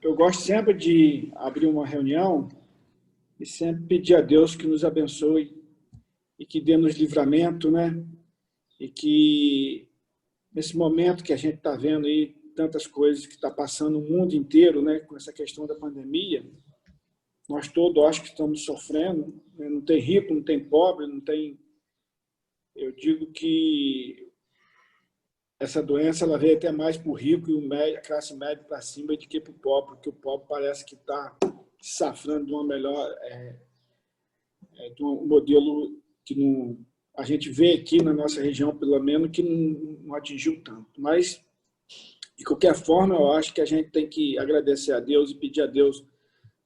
Eu gosto sempre de abrir uma reunião e sempre pedir a Deus que nos abençoe e que dê-nos livramento, né? E que, nesse momento que a gente está vendo aí, tantas coisas que está passando no mundo inteiro, né? Com essa questão da pandemia, nós todos acho que estamos sofrendo, né? Não tem rico, não tem pobre, não tem... Eu digo que essa doença ela veio até mais para o rico e a classe média para cima do que para o pobre, porque o pobre parece que está se safrando de uma melhor, de um modelo que não, a gente vê aqui na nossa região, pelo menos, que não atingiu tanto. Mas, de qualquer forma, eu acho que a gente tem que agradecer a Deus e pedir a Deus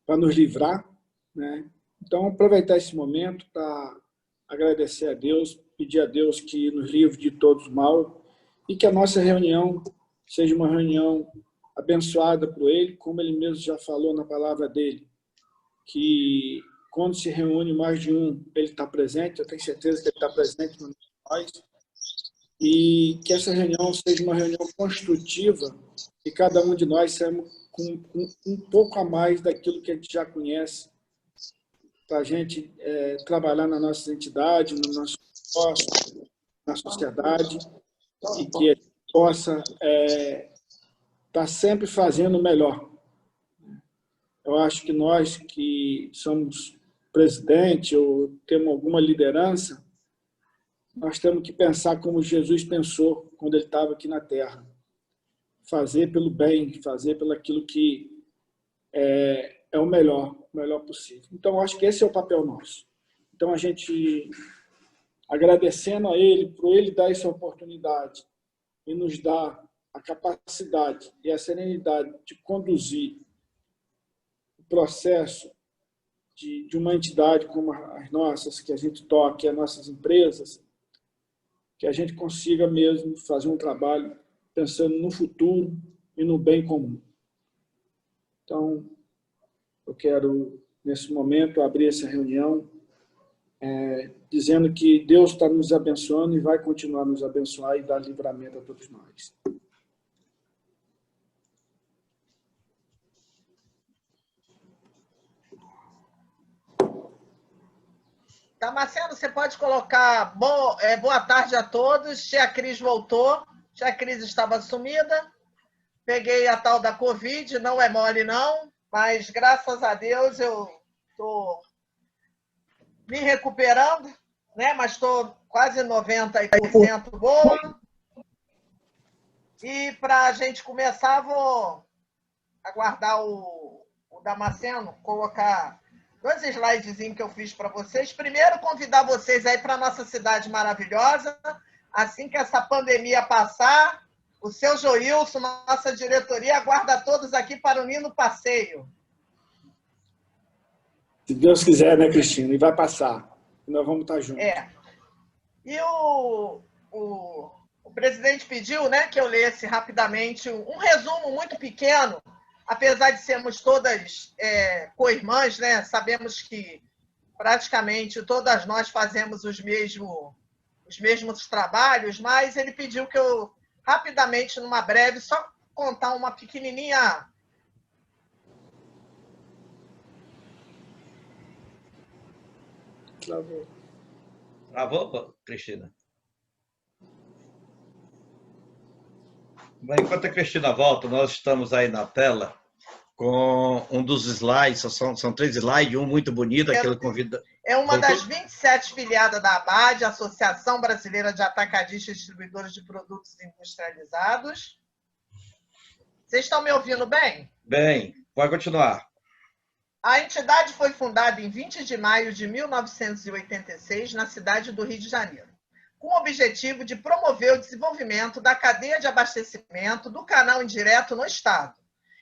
para nos livrar, né? Então, aproveitar esse momento para agradecer a Deus, pedir a Deus que nos livre de todos os mal e que a nossa reunião seja uma reunião abençoada por Ele, como Ele mesmo já falou na palavra dele, que quando se reúne mais de um, Ele está presente, eu tenho certeza que Ele está presente no nós, e que essa reunião seja uma reunião construtiva e cada um de nós saia com um pouco a mais daquilo que a gente já conhece, para a gente trabalhar na nossa identidade, no nosso negócio, na sociedade, e que a gente possa estar sempre fazendo o melhor. Eu acho que nós que somos presidente ou temos alguma liderança, nós temos que pensar como Jesus pensou quando ele estava aqui na Terra. Fazer pelo bem, fazer pelo aquilo que é o melhor possível. Então, eu acho que esse é o papel nosso. Então, a gente, agradecendo a Ele, por Ele dar essa oportunidade e nos dar a capacidade e a serenidade de conduzir o processo de uma entidade como as nossas, que a gente toque, as nossas empresas, que a gente consiga mesmo fazer um trabalho pensando no futuro e no bem comum. Então, eu quero, nesse momento, abrir essa reunião dizendo que Deus está nos abençoando e vai continuar a nos abençoar e dar livramento a todos nós. Damasceno, você pode colocar boa tarde a todos. Tia Cris voltou. Tia Cris estava sumida. Peguei a tal da Covid, não é mole não, mas graças a Deus eu estou me recuperando, né? Mas estou quase 90% boa. E para a gente começar, vou aguardar o Damasceno colocar 2 slidezinhos que eu fiz para vocês. Primeiro, convidar vocês aí para a nossa cidade maravilhosa. Assim que essa pandemia passar, o seu Joilson, nossa diretoria, aguarda todos aqui para o Nino Passeio. Se Deus quiser, né, Cristina? E vai passar. Nós vamos estar juntos. E o presidente pediu, né, que eu lesse rapidamente um resumo muito pequeno. Apesar de sermos todas co-irmãs, né, sabemos que praticamente todas nós fazemos os mesmos trabalhos, mas ele pediu que eu, rapidamente, numa breve, só contar uma pequenininha... Travou, Cristina? Enquanto a Cristina volta, nós estamos aí na tela com um dos slides, são 3 slides, um muito bonito, aquele convida... É uma das 27 filiadas da ABAD, Associação Brasileira de Atacadistas e Distribuidores de Produtos Industrializados. Vocês estão me ouvindo bem? Bem, pode continuar. A entidade foi fundada em 20 de maio de 1986, na cidade do Rio de Janeiro, com o objetivo de promover o desenvolvimento da cadeia de abastecimento do canal indireto no Estado,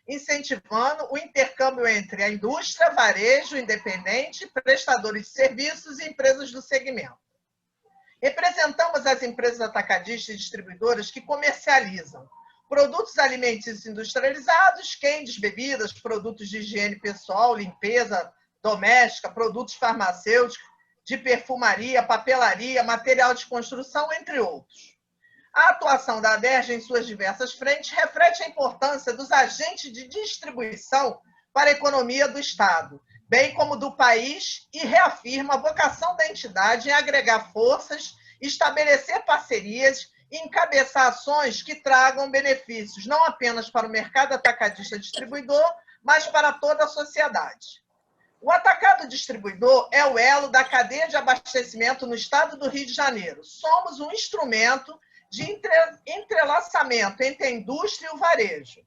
incentivando o intercâmbio entre a indústria, varejo, independente, prestadores de serviços e empresas do segmento. Representamos as empresas atacadistas e distribuidoras que comercializam produtos alimentícios industrializados, quentes, bebidas, produtos de higiene pessoal, limpeza doméstica, produtos farmacêuticos, de perfumaria, papelaria, material de construção, entre outros. A atuação da Aderj em suas diversas frentes reflete a importância dos agentes de distribuição para a economia do Estado, bem como do país, e reafirma a vocação da entidade em agregar forças, estabelecer parcerias e encabeçar ações que tragam benefícios não apenas para o mercado atacadista distribuidor, mas para toda a sociedade. O atacado distribuidor é o elo da cadeia de abastecimento no estado do Rio de Janeiro. Somos um instrumento de entrelaçamento entre a indústria e o varejo.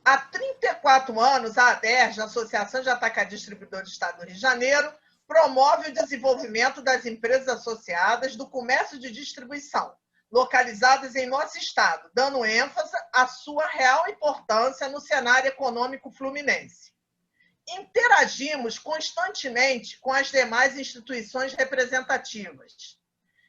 Há 34 anos, a Aderj, a Associação de Atacadistas Distribuidores do Estado do Rio de Janeiro, promove o desenvolvimento das empresas associadas do comércio de distribuição, localizadas em nosso estado, dando ênfase à sua real importância no cenário econômico fluminense. Interagimos constantemente com as demais instituições representativas,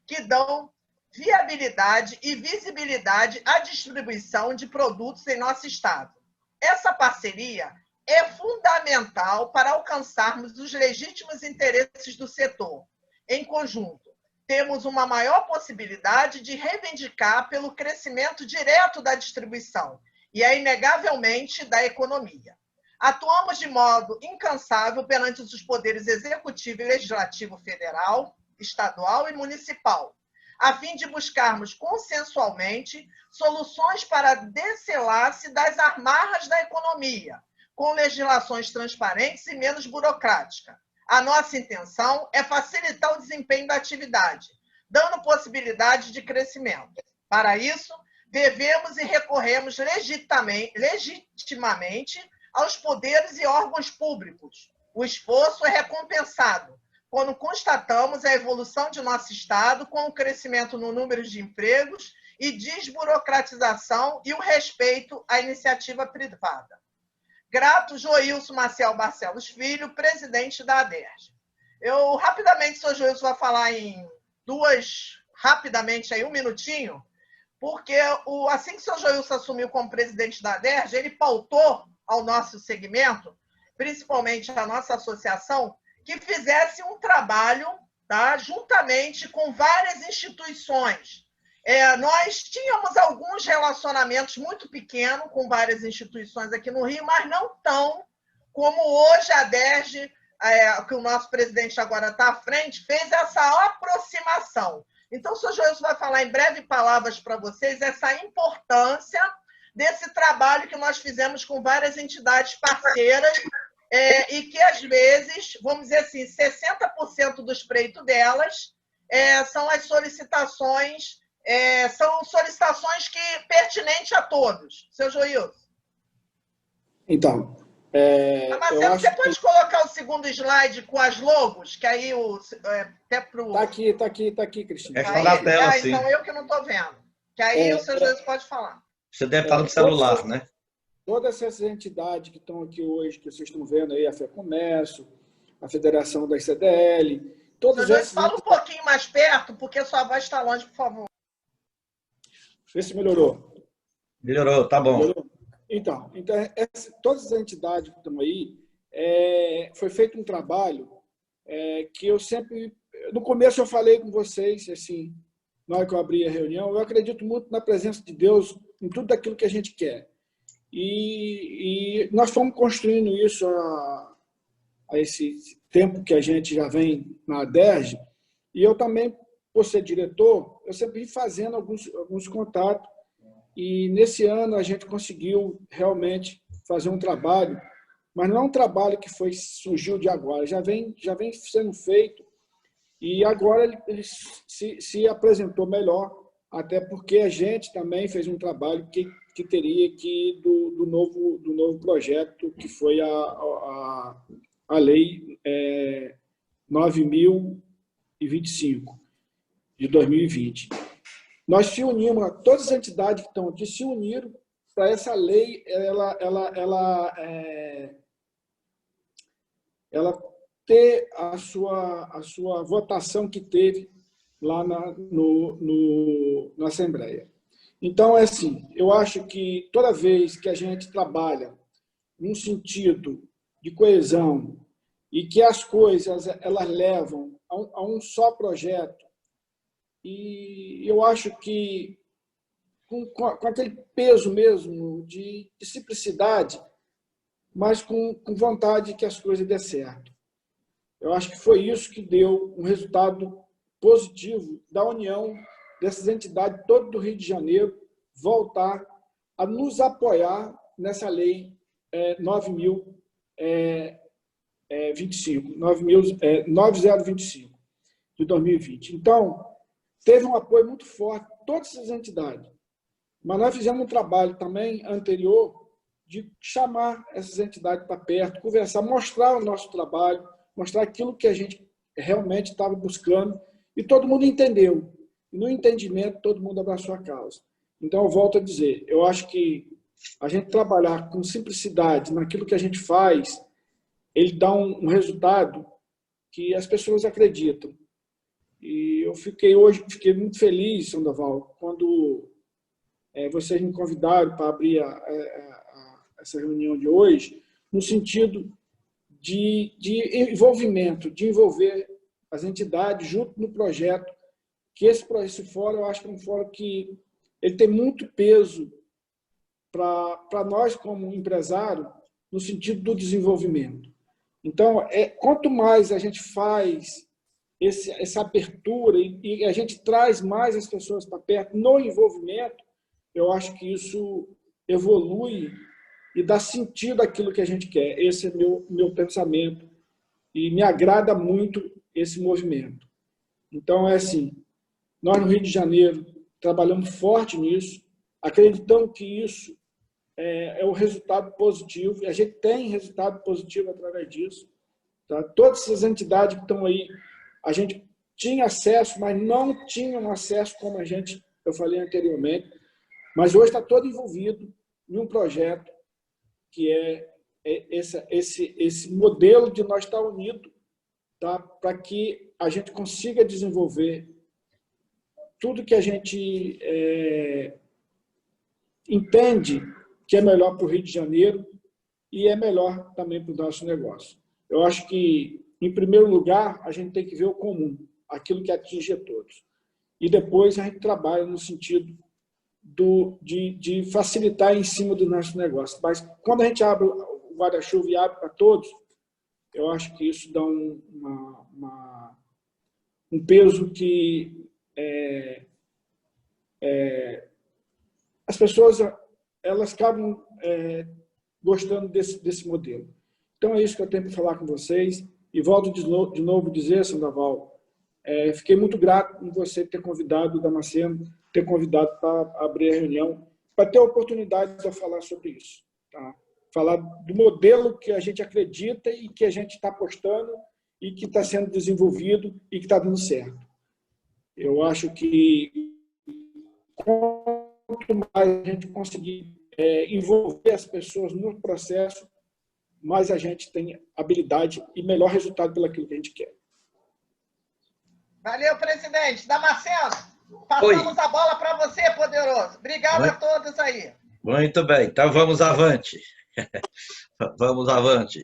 que dão viabilidade e visibilidade à distribuição de produtos em nosso estado. Essa parceria é fundamental para alcançarmos os legítimos interesses do setor. Em conjunto, temos uma maior possibilidade de reivindicar pelo crescimento direto da distribuição e, inegavelmente, da economia. Atuamos de modo incansável perante os poderes executivo e legislativo federal, estadual e municipal, a fim de buscarmos consensualmente soluções para descelar-se das amarras da economia, com legislações transparentes e menos burocráticas. A nossa intenção é facilitar o desempenho da atividade, dando possibilidade de crescimento. Para isso, devemos e recorremos legitimamente aos poderes e órgãos públicos. O esforço é recompensado quando constatamos a evolução de nosso Estado com o crescimento no número de empregos e desburocratização e o respeito à iniciativa privada. Grato, Joilson Maciel Barcelos Filho, presidente da Aderj. Eu, rapidamente, o Joilson vai falar rapidamente, um minutinho, porque assim que o senhor Joilson assumiu como presidente da Aderj, ele pautou ao nosso segmento, principalmente a nossa associação, que fizesse um trabalho, tá, juntamente com várias instituições. Nós tínhamos alguns relacionamentos muito pequenos com várias instituições aqui no Rio, mas não tão como hoje a Aderj, que o nosso presidente agora está à frente, fez essa aproximação. Então, o senhor Joilson vai falar em breve palavras para vocês essa importância desse trabalho que nós fizemos com várias entidades parceiras, e que, às vezes, vamos dizer assim, 60% do espreito delas são as solicitações, são solicitações pertinentes a todos. Seu Joilson. Então, Marcelo, você pode colocar o segundo slide com as logos, que aí até pro... Tá aqui, Cristina. Está na tela, sim. Então eu que não estou vendo. Que aí o seu Joilson pode falar. Você deve estar no celular, né? Todas essas entidades que estão aqui hoje, que vocês estão vendo aí, a FEComércio, a Federação da CDL, todas essas... Fala um pouquinho mais perto, porque sua voz está longe, por favor. Vê se melhorou. Melhorou, tá bom. Melhorou? Então todas as entidades que estão aí, foi feito um trabalho que eu sempre... No começo eu falei com vocês, assim, na hora que eu abri a reunião, eu acredito muito na presença de Deus em tudo aquilo que a gente quer. E nós fomos construindo isso a esse tempo que a gente já vem na Aderj, e eu também, por ser diretor, eu sempre vim fazendo alguns contatos, e nesse ano a gente conseguiu realmente fazer um trabalho, mas não é um trabalho que surgiu de agora, já vem sendo feito, e agora ele se apresentou melhor, até porque a gente também fez um trabalho que teria que ir do novo projeto, que foi a Lei 9.025, de 2020. Nós se unimos, todas as entidades que estão aqui se uniram para essa lei ela ter a sua votação que teve lá na Assembleia. Então, assim, eu acho que toda vez que a gente trabalha num sentido de coesão e que as coisas elas levam a um só projeto, e eu acho que com aquele peso mesmo de simplicidade, mas com vontade que as coisas dêem certo. Eu acho que foi isso que deu um resultado positivo da união dessas entidades todas do Rio de Janeiro voltar a nos apoiar nessa lei 9025 de 2020. Então, teve um apoio muito forte de todas essas entidades. Mas nós fizemos um trabalho também anterior de chamar essas entidades para perto, conversar, mostrar o nosso trabalho, mostrar aquilo que a gente realmente estava buscando, e todo mundo entendeu. E no entendimento, todo mundo abraçou a causa. Então, eu volto a dizer, eu acho que a gente trabalhar com simplicidade naquilo que a gente faz, ele dá um resultado que as pessoas acreditam. E eu fiquei muito feliz, Sandoval, quando vocês me convidaram para abrir essa reunião de hoje, no sentido de envolvimento, de envolver as entidades junto no projeto, que esse fórum, eu acho que é um fórum que ele tem muito peso para nós como empresário, no sentido do desenvolvimento. Então, quanto mais a gente faz essa abertura e a gente traz mais as pessoas para perto no envolvimento, eu acho que isso evolui e dá sentido àquilo que a gente quer. Esse é meu pensamento e me agrada muito esse movimento. Então, é assim, nós no Rio de Janeiro trabalhamos forte nisso, acreditamos que isso é o resultado positivo, e a gente tem resultado positivo através disso. Tá? Todas essas entidades que estão aí, a gente tinha acesso, mas não tinham acesso como eu falei anteriormente, mas hoje está todo envolvido em um projeto que é esse modelo de nós estar unido, tá? Para que a gente consiga desenvolver tudo que a gente entende que é melhor para o Rio de Janeiro e é melhor também para o nosso negócio. Eu acho que, em primeiro lugar, a gente tem que ver o comum, aquilo que atinge a todos. E depois a gente trabalha no sentido de facilitar em cima do nosso negócio. Mas quando a gente abre o guarda-chuva e abre para todos, eu acho que isso dá um peso que as pessoas elas acabam gostando desse modelo. Então, é isso que eu tenho para falar com vocês. E volto de novo a dizer, Sandoval, fiquei muito grato em você ter convidado o Damasceno, ter convidado para abrir a reunião, para ter a oportunidade de falar sobre isso. Tá? Falar do modelo que a gente acredita e que a gente está apostando e que está sendo desenvolvido e que está dando certo. Eu acho que quanto mais a gente conseguir envolver as pessoas no processo, mais a gente tem habilidade e melhor resultado pelaquilo que a gente quer. Valeu, presidente. Damasceno, passamos a bola para você, poderoso. Obrigado a todos aí. Muito bem, então vamos avante. Vamos avante.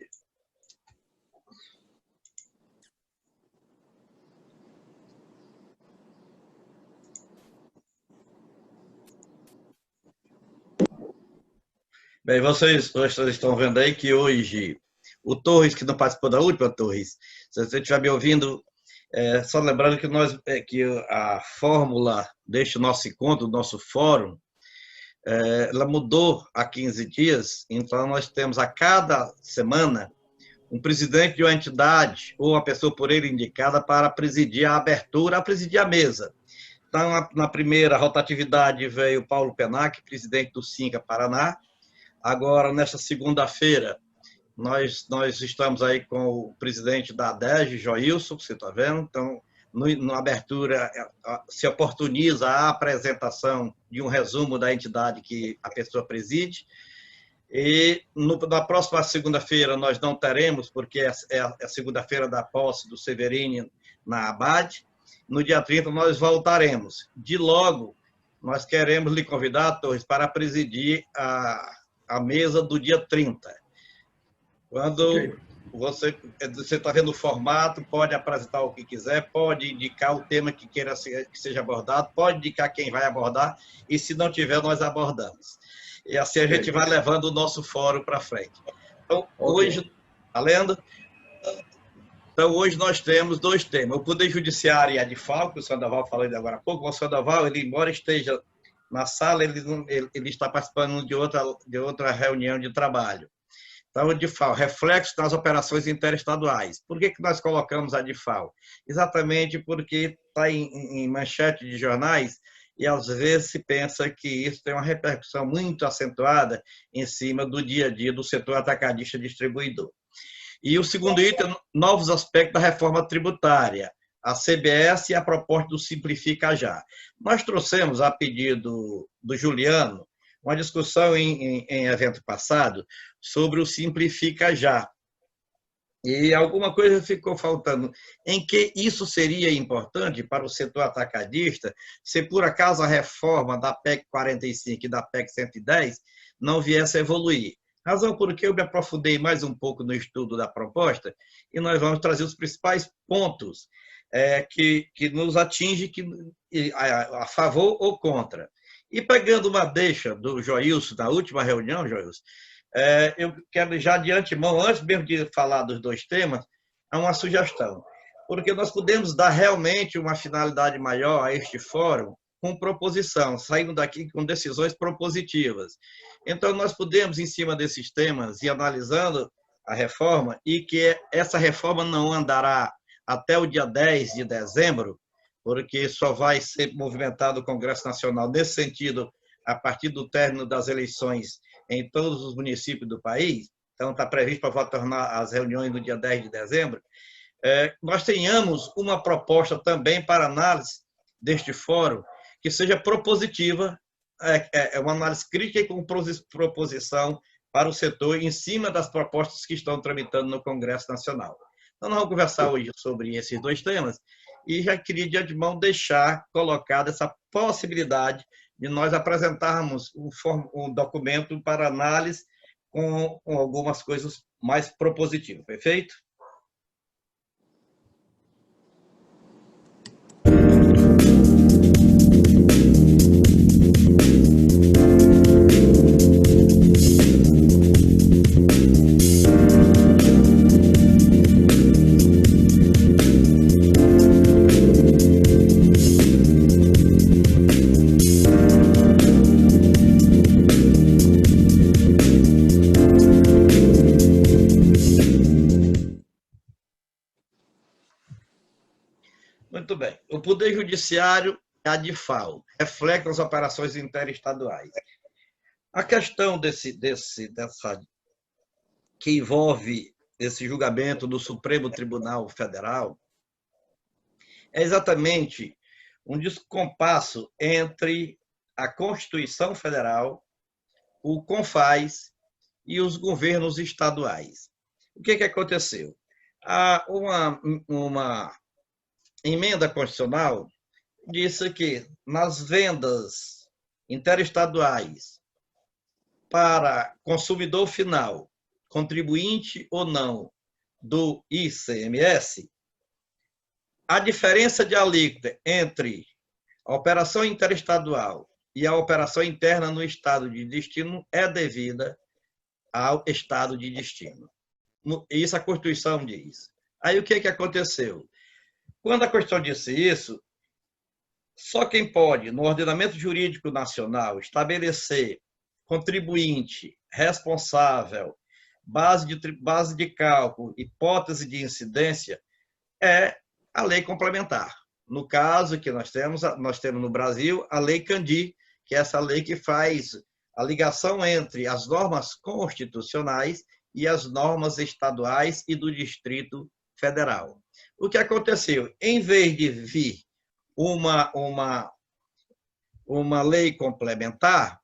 Bem, vocês estão vendo aí que hoje o Torres, que não participou da última, Torres, se você estiver me ouvindo, só lembrando que a fórmula deste nosso encontro, do nosso fórum, ela mudou há 15 dias, então nós temos a cada semana um presidente de uma entidade ou uma pessoa por ele indicada para presidir a abertura, presidir a mesa. Então, na primeira rotatividade veio Paulo Penac, presidente do Cinca Paraná. Agora, nesta segunda-feira, nós estamos aí com o presidente da ADEG, Joilson, que você está vendo. Então, na abertura, se oportuniza a apresentação de um resumo da entidade que a pessoa preside. E na próxima segunda-feira nós não teremos, porque é a segunda-feira da posse do Severino na Abade. No dia 30 nós voltaremos. De logo, nós queremos lhe convidar, Torres, para presidir a mesa do dia 30. você está vendo o formato, pode apresentar o que quiser, pode indicar o tema que queira que seja abordado, pode indicar quem vai abordar, e se não tiver, nós abordamos. E assim a gente vai levando o nosso fórum para frente. Então, hoje, tá lendo? Então, hoje nós temos dois temas. O Poder Judiciário e a DIFAL, que o Sandoval falou ainda agora há pouco. O Sandoval, ele, embora esteja na sala, ele está participando de outra reunião de trabalho. Então, a DIFAL, reflexo nas operações interestaduais. Por que nós colocamos a DIFAL? Exatamente porque está em manchete de jornais e, às vezes, se pensa que isso tem uma repercussão muito acentuada em cima do dia a dia do setor atacadista distribuidor. E o segundo item, novos aspectos da reforma tributária, a CBS e a proposta do Simplifica Já. Nós trouxemos, a pedido do Juliano, uma discussão em evento passado sobre o Simplifica Já. E alguma coisa ficou faltando. Em que isso seria importante para o setor atacadista, se por acaso a reforma da PEC 45 e da PEC 110 não viesse a evoluir? Razão porque eu me aprofundei mais um pouco no estudo da proposta e nós vamos trazer os principais pontos que nos atingem a favor ou contra. E pegando uma deixa do Joilson, da última reunião, Joilson, eu quero já de antemão, antes mesmo de falar dos dois temas, uma sugestão. Porque nós podemos dar realmente uma finalidade maior a este fórum com proposição, saindo daqui com decisões propositivas. Então, nós podemos, em cima desses temas, ir analisando a reforma e que essa reforma não andará até o dia 10 de dezembro, porque só vai ser movimentado o Congresso Nacional nesse sentido a partir do término das eleições em todos os municípios do país. Então, está previsto para tornar as reuniões no dia 10 de dezembro. Nós tenhamos uma proposta também para análise deste fórum que seja propositiva, uma análise crítica e com proposição para o setor em cima das propostas que estão tramitando no Congresso Nacional. Então, nós vamos conversar hoje sobre esses dois temas e já queria, de antemão, deixar colocada essa possibilidade de nós apresentarmos um documento para análise com algumas coisas mais propositivas. Perfeito? Muito bem. O Poder Judiciário e a DIFAL refletem as operações interestaduais. A questão que envolve esse julgamento do Supremo Tribunal Federal é exatamente um descompasso entre a Constituição Federal, o CONFAS e os governos estaduais. O que aconteceu? Há uma emenda constitucional disse que nas vendas interestaduais para consumidor final, contribuinte ou não do ICMS, a diferença de alíquota entre a operação interestadual e a operação interna no estado de destino é devida ao estado de destino. Isso a Constituição diz. Aí o que aconteceu? Quando a Constituição disse isso, só quem pode, no ordenamento jurídico nacional, estabelecer contribuinte, responsável, base de cálculo, hipótese de incidência, é a lei complementar. No caso que nós temos no Brasil a Lei Candir, que é essa lei que faz a ligação entre as normas constitucionais e as normas estaduais e do Distrito Federal. O que aconteceu? Em vez de vir uma lei complementar,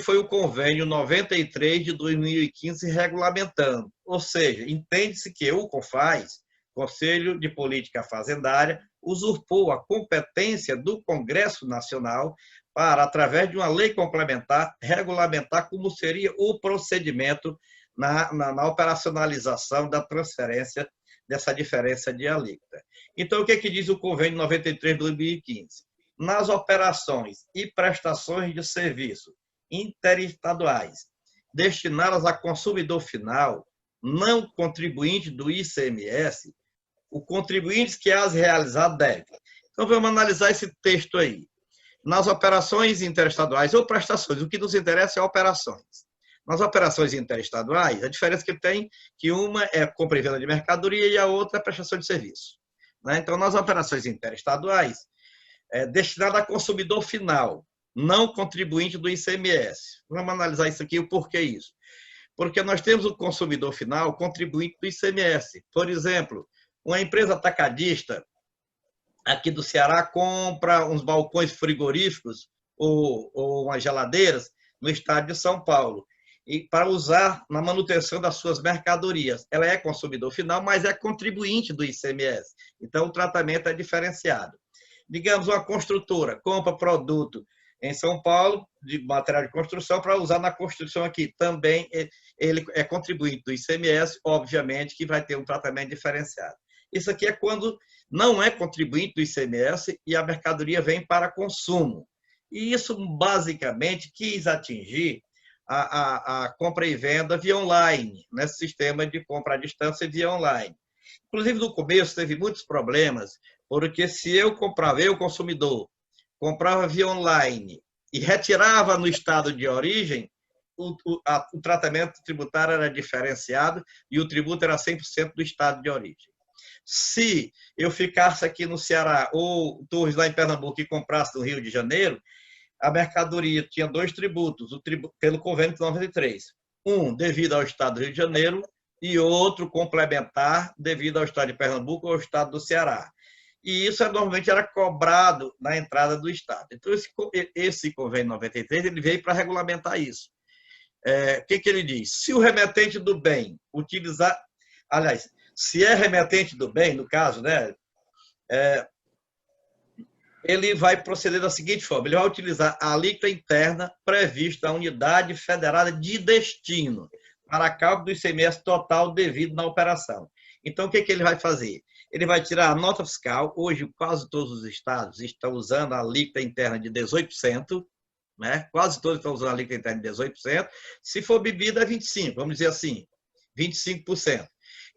foi o convênio 93 de 2015 regulamentando. Ou seja, entende-se que o CONFAS, Conselho de Política Fazendária, usurpou a competência do Congresso Nacional para, através de uma lei complementar, regulamentar como seria o procedimento na operacionalização da transferência dessa diferença de alíquota. Então, o que diz o Convênio 93 de 2015? Nas operações e prestações de serviço interestaduais destinadas a consumidor final, não contribuinte do ICMS, o contribuinte que as realizar deve. Então, vamos analisar esse texto aí. Nas operações interestaduais ou prestações, o que nos interessa é operações. Nas operações interestaduais, a diferença que tem é que uma é compra e venda de mercadoria e a outra é prestação de serviço. Então, nas operações interestaduais, é destinada a consumidor final, não contribuinte do ICMS. Vamos analisar isso aqui, o porquê isso. Porque nós temos o consumidor final contribuinte do ICMS. Por exemplo, uma empresa atacadista aqui do Ceará compra uns balcões frigoríficos ou umas geladeiras no estado de São Paulo e para usar na manutenção das suas mercadorias. Ela é consumidor final, mas é contribuinte do ICMS. Então, o tratamento é diferenciado. Digamos, uma construtora compra produto em São Paulo de material de construção para usar na construção aqui. Também ele é contribuinte do ICMS, obviamente que vai ter um tratamento diferenciado. Isso aqui é quando não é contribuinte do ICMS e a mercadoria vem para consumo. E isso, basicamente, quis atingir a compra e venda via online, nesse sistema de compra à distância via online. Inclusive, no começo, teve muitos problemas, porque se eu comprava, eu, consumidor, comprava via online e retirava no estado de origem, o tratamento tributário era diferenciado e o tributo era 100% do estado de origem. Se eu ficasse aqui no Ceará ou Torres lá em Pernambuco e comprasse no Rio de Janeiro, a mercadoria tinha dois tributos, pelo Convênio de 93. Um devido ao estado do Rio de Janeiro e outro complementar devido ao estado de Pernambuco ou ao estado do Ceará. E isso normalmente era cobrado na entrada do estado. Então, esse Convênio 93 ele veio para regulamentar isso. O que ele diz? Se o remetente do bem utilizar... Aliás, se é remetente do bem, no caso, né, ele vai proceder da seguinte forma: ele vai utilizar a alíquota interna prevista à unidade federada de destino para cálculo do ICMS total devido na operação. Então, o que ele vai fazer? Ele vai tirar a nota fiscal. Hoje, quase todos os estados estão usando a alíquota interna de 18%, né? Quase todos estão usando a alíquota interna de 18%. Se for bebida, é 25%, vamos dizer assim, 25%.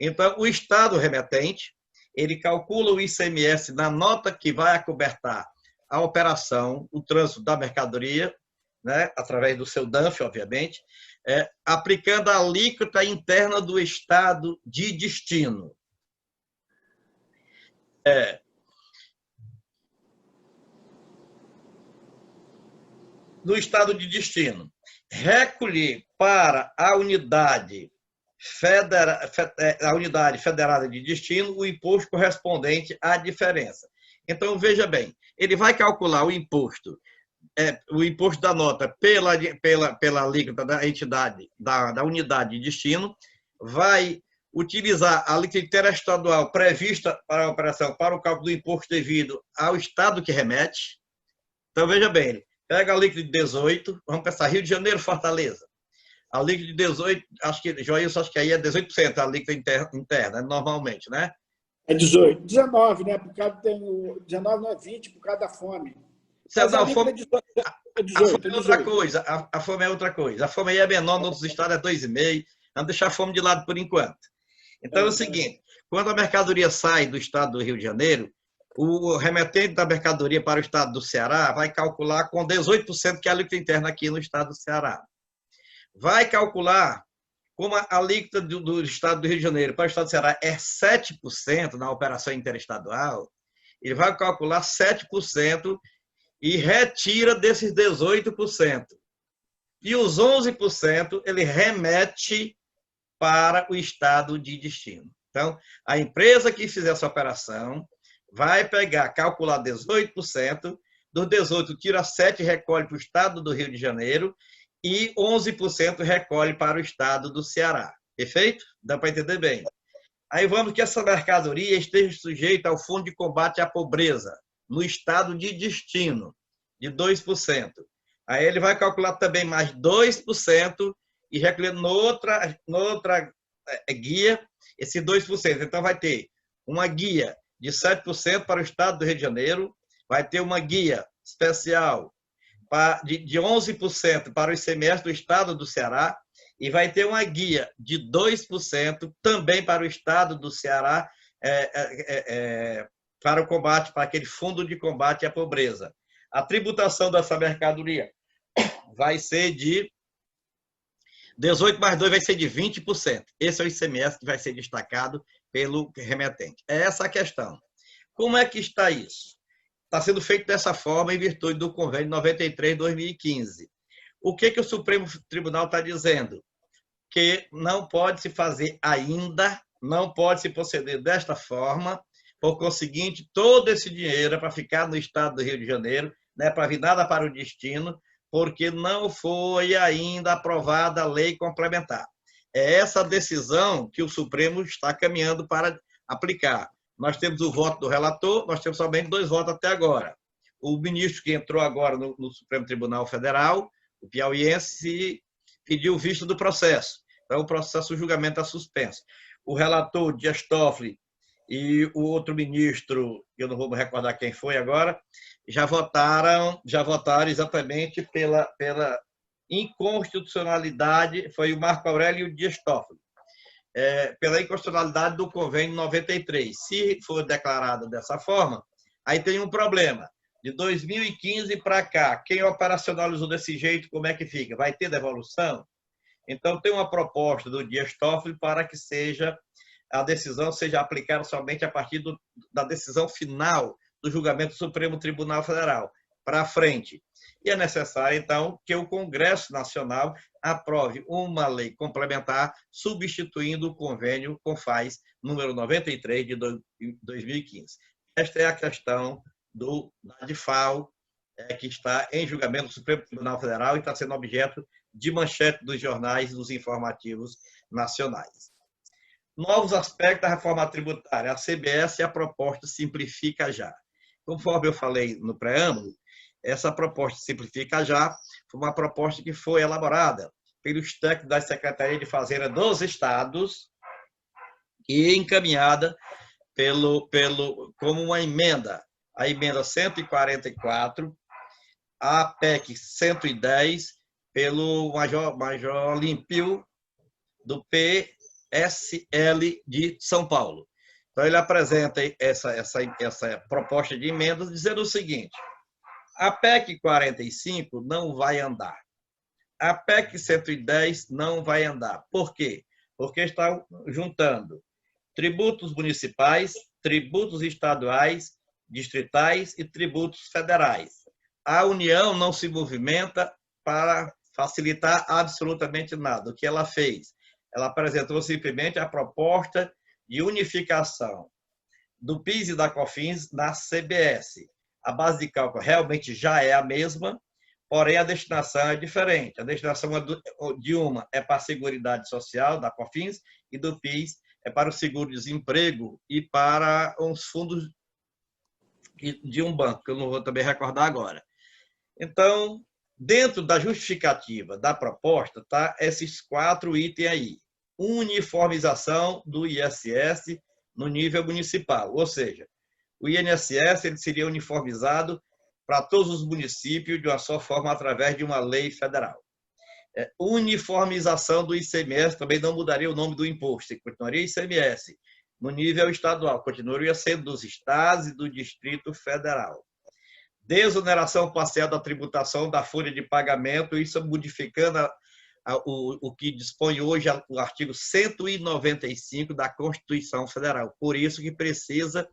Então, o estado remetente, ele calcula o ICMS na nota que vai acobertar a operação, o trânsito da mercadoria, né, através do seu DANF, obviamente, aplicando a alíquota interna do estado de destino. No estado de destino, recolher para a unidade federada de destino o imposto correspondente à diferença. Então, veja bem, ele vai calcular o imposto da nota pela alíquota da entidade, da unidade de destino, vai utilizar a alíquota interestadual prevista para a operação para o cálculo do imposto devido ao estado que remete. Então, veja bem, ele pega a alíquota de 18, vamos pensar, Rio de Janeiro, Fortaleza. A alíquota de 18, acho que aí é 18% a alíquota interna, normalmente, né? É 18. 19, né? Por causa tem o 19 não é 20, por causa da fome. Mas a fome, é 18, é outra coisa. A fome é outra coisa. A fome aí é menor, nos outros estados é 2,5. Vamos deixar a fome de lado por enquanto. Então é o seguinte, quando a mercadoria sai do estado do Rio de Janeiro, o remetente da mercadoria para o estado do Ceará vai calcular com 18%, que é a alíquota interna aqui no estado do Ceará. Vai calcular, como a alíquota do estado do Rio de Janeiro para o estado do Ceará é 7% na operação interestadual, ele vai calcular 7% e retira desses 18%. E os 11% ele remete para o estado de destino. Então, a empresa que fizer essa operação vai calcular 18%, dos 18% tira 7% e recolhe para o estado do Rio de Janeiro, e 11% recolhe para o estado do Ceará. Perfeito? Dá para entender bem. Aí vamos que essa mercadoria esteja sujeita ao Fundo de Combate à Pobreza, no estado de destino, de 2%. Aí ele vai calcular também mais 2% e recolhendo noutra guia esses 2%. Então, vai ter uma guia de 7% para o estado do Rio de Janeiro, vai ter uma guia especial de 11% para o ICMS do estado do Ceará e vai ter uma guia de 2% também para o estado do Ceará, para o combate, para aquele fundo de combate à pobreza. A tributação dessa mercadoria vai ser de 18 mais 2 vai ser de 20%. Esse é o ICMS que vai ser destacado pelo remetente. É essa a questão. Como é que está isso? Está sendo feito dessa forma em virtude do convênio 93/2015. O que o Supremo Tribunal está dizendo? Que não pode se fazer ainda, não pode se proceder desta forma, por conseguinte, todo esse dinheiro é para ficar no estado do Rio de Janeiro, não é para vir nada para o destino, porque não foi ainda aprovada a lei complementar. É essa decisão que o Supremo está caminhando para aplicar. Nós temos o voto do relator, nós temos somente 2 votos até agora. O ministro que entrou agora no Supremo Tribunal Federal, o piauiense, pediu vista do processo. Então, o processo, o julgamento está suspenso. O relator, Dias Toffoli, e o outro ministro, eu não vou me recordar quem foi agora, já votaram exatamente pela inconstitucionalidade, foi o Marco Aurélio e o Dias Toffoli, pela inconstitucionalidade do convênio 93. Se for declarado dessa forma, aí tem um problema. De 2015 para cá, quem operacionalizou desse jeito, como é que fica? Vai ter devolução? Então, tem uma proposta do Dias Toffoli para que a decisão seja aplicada somente a partir da decisão final do julgamento do Supremo Tribunal Federal, para frente. E é necessário, então, que o Congresso Nacional aprove uma lei complementar substituindo o convênio CONFAS número 93 de 2015. Esta é a questão da DIFAL, que está em julgamento do Supremo Tribunal Federal e está sendo objeto de manchete dos jornais e dos informativos nacionais. Novos aspectos da reforma tributária. A CBS, a proposta Simplifica Já. Conforme eu falei no preâmbulo, essa proposta Simplifica Já foi uma proposta que foi elaborada pelos técnicos da Secretaria de Fazenda dos Estados e encaminhada como uma emenda. A emenda 144, a PEC 110, pelo Major Limpio, do PSL de São Paulo. Então, ele apresenta essa proposta de emendas dizendo o seguinte: a PEC 45 não vai andar. A PEC 110 não vai andar. Por quê? Porque está juntando tributos municipais, tributos estaduais, distritais e tributos federais. A União não se movimenta para facilitar absolutamente nada. O que ela fez? Ela apresentou simplesmente a proposta de unificação do PIS e da COFINS na CBS. A base de cálculo realmente já é a mesma, porém a destinação é diferente. A destinação de uma é para a Seguridade Social, da COFINS, e do PIS é para o seguro-desemprego e para uns fundos de um banco, que eu não vou também recordar agora. Então, dentro da justificativa da proposta, tá esses 4 itens aí. Uniformização do ISS no nível municipal, ou seja, o INSS ele seria uniformizado para todos os municípios de uma só forma através de uma lei federal. Uniformização do ICMS também não mudaria o nome do imposto, continuaria ICMS no nível estadual, continuaria sendo dos estados e do Distrito Federal. Desoneração parcial da tributação da folha de pagamento, isso modificando o que dispõe hoje o artigo 195 da Constituição Federal. Por isso que precisa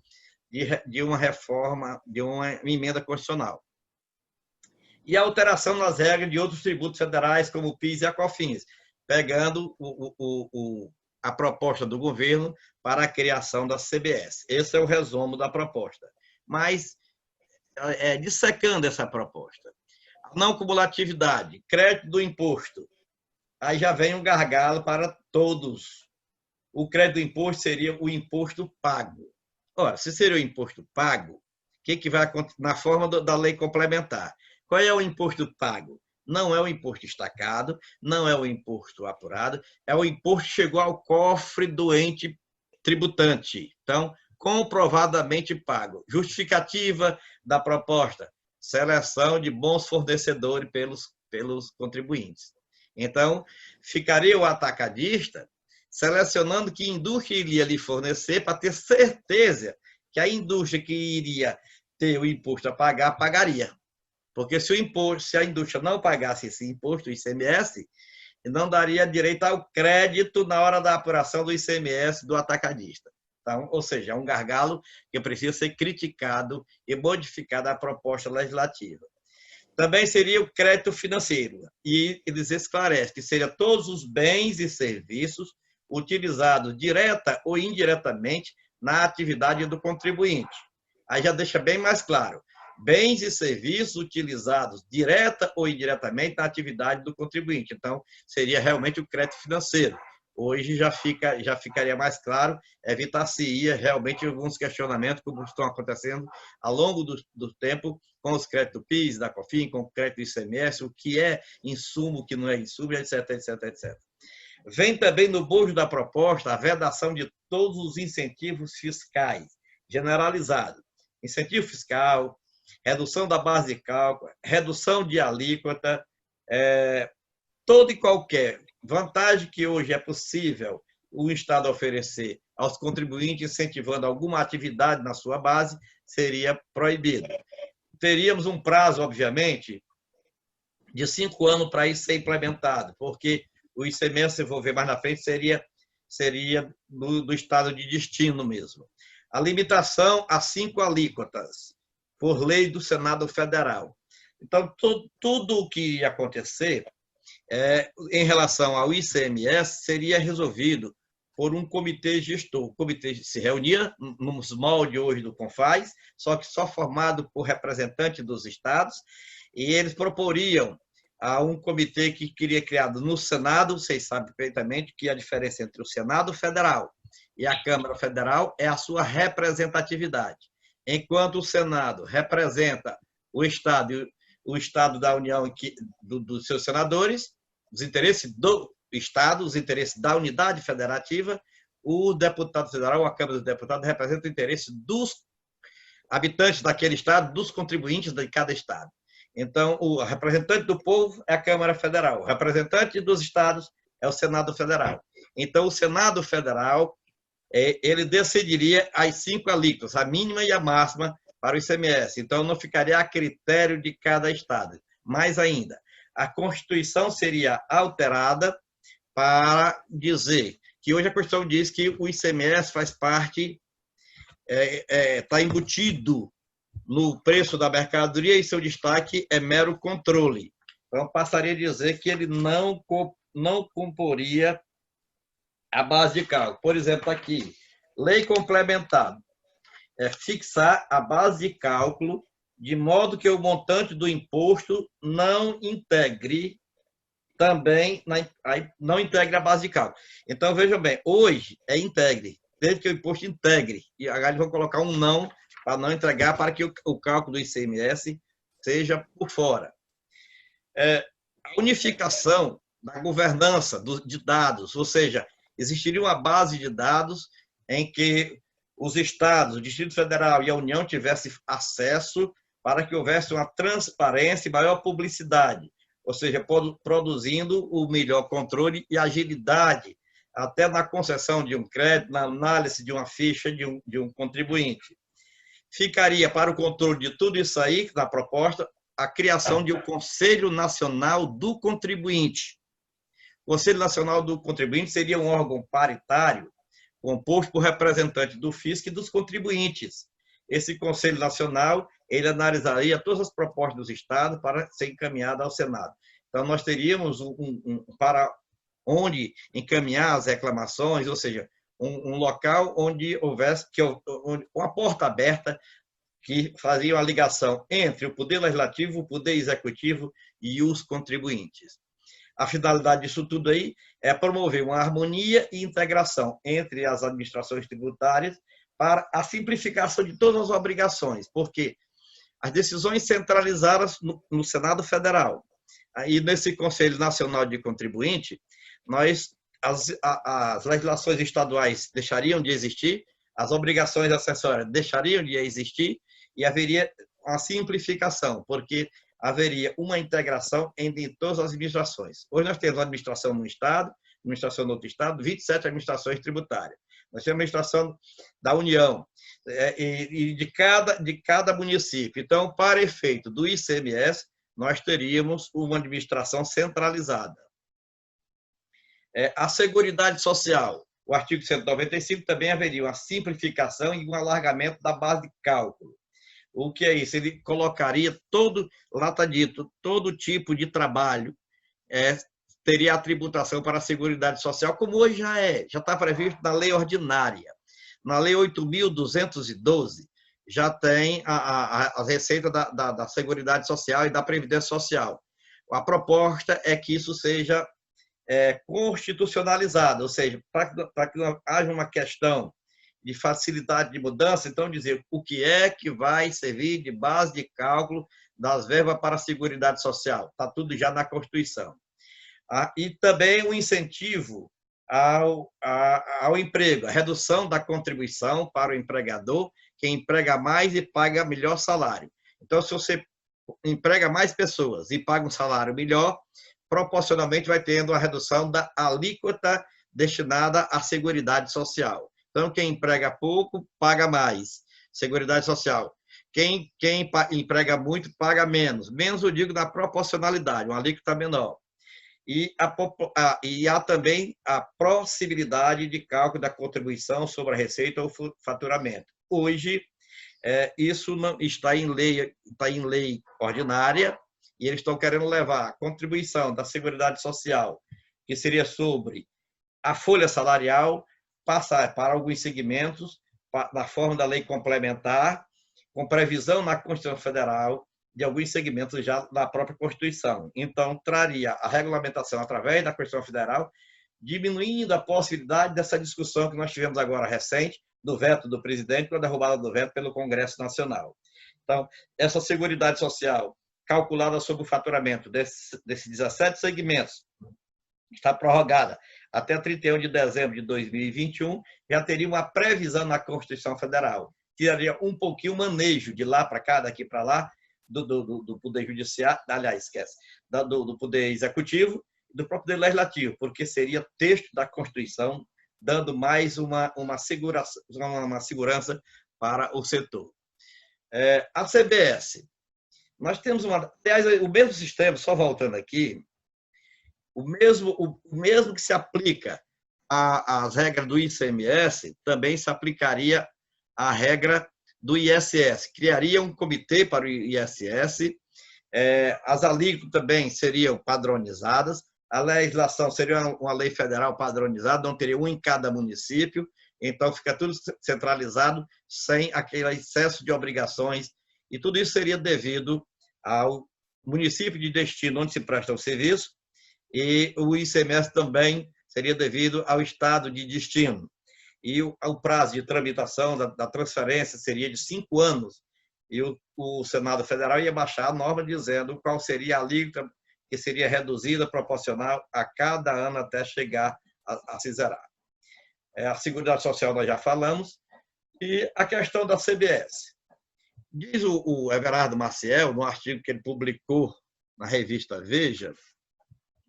de uma reforma, de uma emenda constitucional. E a alteração nas regras de outros tributos federais, como o PIS e a COFINS, pegando a proposta do governo para a criação da CBS. Esse é o resumo da proposta. Mas, dissecando essa proposta, a não cumulatividade, crédito do imposto, aí já vem um gargalo para todos. O crédito do imposto seria o imposto pago. Ora, se seria o imposto pago, o que vai acontecer na forma da lei complementar? Qual é o imposto pago? Não é o imposto destacado, não é o imposto apurado, é o imposto que chegou ao cofre do ente tributante. Então, comprovadamente pago. Justificativa da proposta: seleção de bons fornecedores pelos contribuintes. Então, ficaria o atacadista selecionando que indústria iria lhe fornecer para ter certeza que a indústria que iria ter o imposto a pagar, pagaria. Porque se a indústria não pagasse esse imposto, o ICMS, não daria direito ao crédito na hora da apuração do ICMS do atacadista. Então, ou seja, é um gargalo que precisa ser criticado e modificado a proposta legislativa. Também seria o crédito financeiro, e eles esclarecem que seria todos os bens e serviços utilizados direta ou indiretamente na atividade do contribuinte. Aí já deixa bem mais claro: bens e serviços utilizados direta ou indiretamente na atividade do contribuinte. Então, seria realmente o crédito financeiro. Hoje já ficaria mais claro, evitar-se-ia realmente alguns questionamentos como estão acontecendo ao longo do tempo com os créditos PIS, da COFINS, com o crédito ICMS, o que é insumo, o que não é insumo, etc, etc, etc. Vem também no bojo da proposta a vedação de todos os incentivos fiscais generalizados. Incentivo fiscal, redução da base de cálculo, redução de alíquota, toda e qualquer vantagem que hoje é possível o Estado oferecer aos contribuintes, incentivando alguma atividade na sua base, seria proibido. Teríamos um prazo, obviamente, de 5 anos para isso ser implementado, porque o ICMS, se for ver mais na frente, seria do estado de destino mesmo. A limitação a 5 alíquotas, por lei do Senado Federal. Então, tudo o que ia acontecer em relação ao ICMS seria resolvido por um comitê gestor. O comitê se reunia nos moldes hoje do CONFAS, só que só formado por representantes dos estados, e eles proporiam a um comitê que queria criado no Senado. Vocês sabem perfeitamente que a diferença entre o Senado Federal e a Câmara Federal é a sua representatividade. Enquanto o Senado representa o Estado da União, dos seus senadores, os interesses do Estado, os interesses da unidade federativa, o deputado federal, a Câmara dos Deputados, representa o interesse dos habitantes daquele Estado, dos contribuintes de cada Estado. Então, o representante do povo é a Câmara Federal, o representante dos Estados é o Senado Federal. Então, o Senado Federal, ele decidiria as 5 alíquotas, a mínima e a máxima, para o ICMS. Então, não ficaria a critério de cada Estado. Mais ainda, a Constituição seria alterada para dizer que hoje a Constituição diz que o ICMS faz parte, está embutido no preço da mercadoria e seu destaque é mero controle. Então, passaria a dizer que ele não comporia a base de cálculo. Por exemplo, aqui, lei complementar, fixar a base de cálculo de modo que o montante do imposto não integre também, não integre a base de cálculo. Então, vejam bem, hoje é integre, desde que o imposto integre. E agora eles vão colocar um não para não entregar, para que o cálculo do ICMS seja por fora. A unificação da governança de dados, ou seja, existiria uma base de dados em que os estados, o Distrito Federal e a União tivessem acesso para que houvesse uma transparência e maior publicidade, ou seja, produzindo o melhor controle e agilidade, até na concessão de um crédito, na análise de uma ficha de um contribuinte. Ficaria para o controle de tudo isso aí, na proposta, a criação de um Conselho Nacional do Contribuinte. O Conselho Nacional do Contribuinte seria um órgão paritário, composto por representantes do FISC e dos contribuintes. Esse Conselho Nacional, ele analisaria todas as propostas dos estados para ser encaminhada ao Senado. Então, nós teríamos para onde encaminhar as reclamações, ou seja, um local onde houvesse uma porta aberta que fazia uma ligação entre o Poder Legislativo, o Poder Executivo e os contribuintes. A finalidade disso tudo aí é promover uma harmonia e integração entre as administrações tributárias para a simplificação de todas as obrigações, porque as decisões centralizadas no Senado Federal, Aí, nesse Conselho Nacional de Contribuinte, as legislações estaduais deixariam de existir, as obrigações acessórias deixariam de existir e haveria uma simplificação, porque haveria uma integração entre todas as administrações. Hoje nós temos uma administração no Estado, administração no outro Estado, 27 administrações tributárias. Nós temos a administração da União e de cada município. Então, para efeito do ICMS, nós teríamos uma administração centralizada. A Seguridade Social, o artigo 195, também haveria uma simplificação e um alargamento da base de cálculo. O que é isso? Ele colocaria lá está dito, todo tipo de trabalho teria a tributação para a Seguridade Social, como hoje já está previsto na lei ordinária. Na lei 8.212, já tem a receita da Seguridade Social e da Previdência Social. A proposta é que isso seja constitucionalizado, ou seja, para que não haja uma questão de facilidade de mudança, então dizer o que é que vai servir de base de cálculo das verbas para a Seguridade Social. Está tudo já na Constituição. E também o incentivo ao emprego, a redução da contribuição para o empregador, que emprega mais e paga melhor salário. Então, se você emprega mais pessoas e paga um salário melhor, proporcionalmente vai tendo a redução da alíquota destinada à Seguridade Social. Então, quem emprega pouco, paga mais. Seguridade Social. Quem emprega muito, paga menos. Menos, eu digo, na proporcionalidade, uma alíquota menor. E há também a possibilidade de cálculo da contribuição sobre a receita ou faturamento. Hoje, isso não está em lei ordinária, e eles estão querendo levar a contribuição da Seguridade Social, que seria sobre a folha salarial, passar para alguns segmentos, na forma da lei complementar, com previsão na Constituição Federal, de alguns segmentos já da própria Constituição. Então, traria a regulamentação através da Constituição Federal, diminuindo a possibilidade dessa discussão que nós tivemos agora recente, do veto do presidente, com a derrubada do veto pelo Congresso Nacional. Então, essa Seguridade Social, calculada sobre o faturamento desses 17 segmentos, está prorrogada até 31 de dezembro de 2021, já teria uma previsão na Constituição Federal. Tiraria um pouquinho o manejo de lá para cá, daqui para lá, do Poder Judiciário, aliás, do Poder Executivo e do próprio Poder Legislativo, porque seria texto da Constituição, dando mais uma segurança para o setor. A CBS. Nós temos aliás, o mesmo sistema, só voltando aqui, o mesmo que se aplica às regras do ICMS, também se aplicaria à regra do ISS. Criaria um comitê para o ISS, as alíquotas também seriam padronizadas, a legislação seria uma lei federal padronizada, não teria um em cada município, então fica tudo centralizado, sem aquele excesso de obrigações, e tudo isso seria devido ao município de destino onde se presta o serviço, e o ICMS também seria devido ao estado de destino. E o prazo de tramitação da transferência seria de 5 anos, e o Senado Federal ia baixar a norma dizendo qual seria a alíquota que seria reduzida proporcional a cada ano até chegar a se zerar. A Seguridade Social nós já falamos, e a questão da CBS. Diz o Everardo Maciel, no artigo que ele publicou na revista Veja,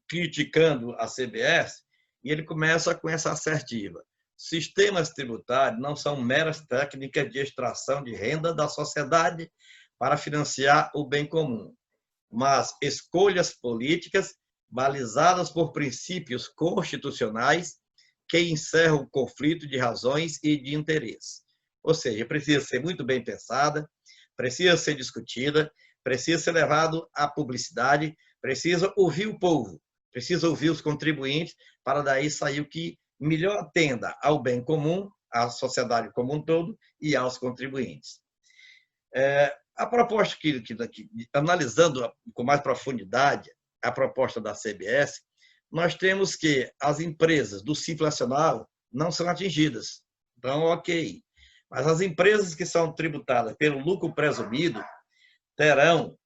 criticando a CBS, e ele começa com essa assertiva. Sistemas tributários não são meras técnicas de extração de renda da sociedade para financiar o bem comum, mas escolhas políticas balizadas por princípios constitucionais que encerram o conflito de razões e de interesse. Ou seja, precisa ser muito bem pensada, precisa ser discutida, precisa ser levado à publicidade, precisa ouvir o povo, precisa ouvir os contribuintes, para daí sair o que melhor atenda ao bem comum, à sociedade como um todo e aos contribuintes. A proposta analisando com mais profundidade a proposta da CBS, nós temos que as empresas do Simples Nacional não são atingidas. Então, ok. Mas as empresas que são tributadas pelo lucro presumido terão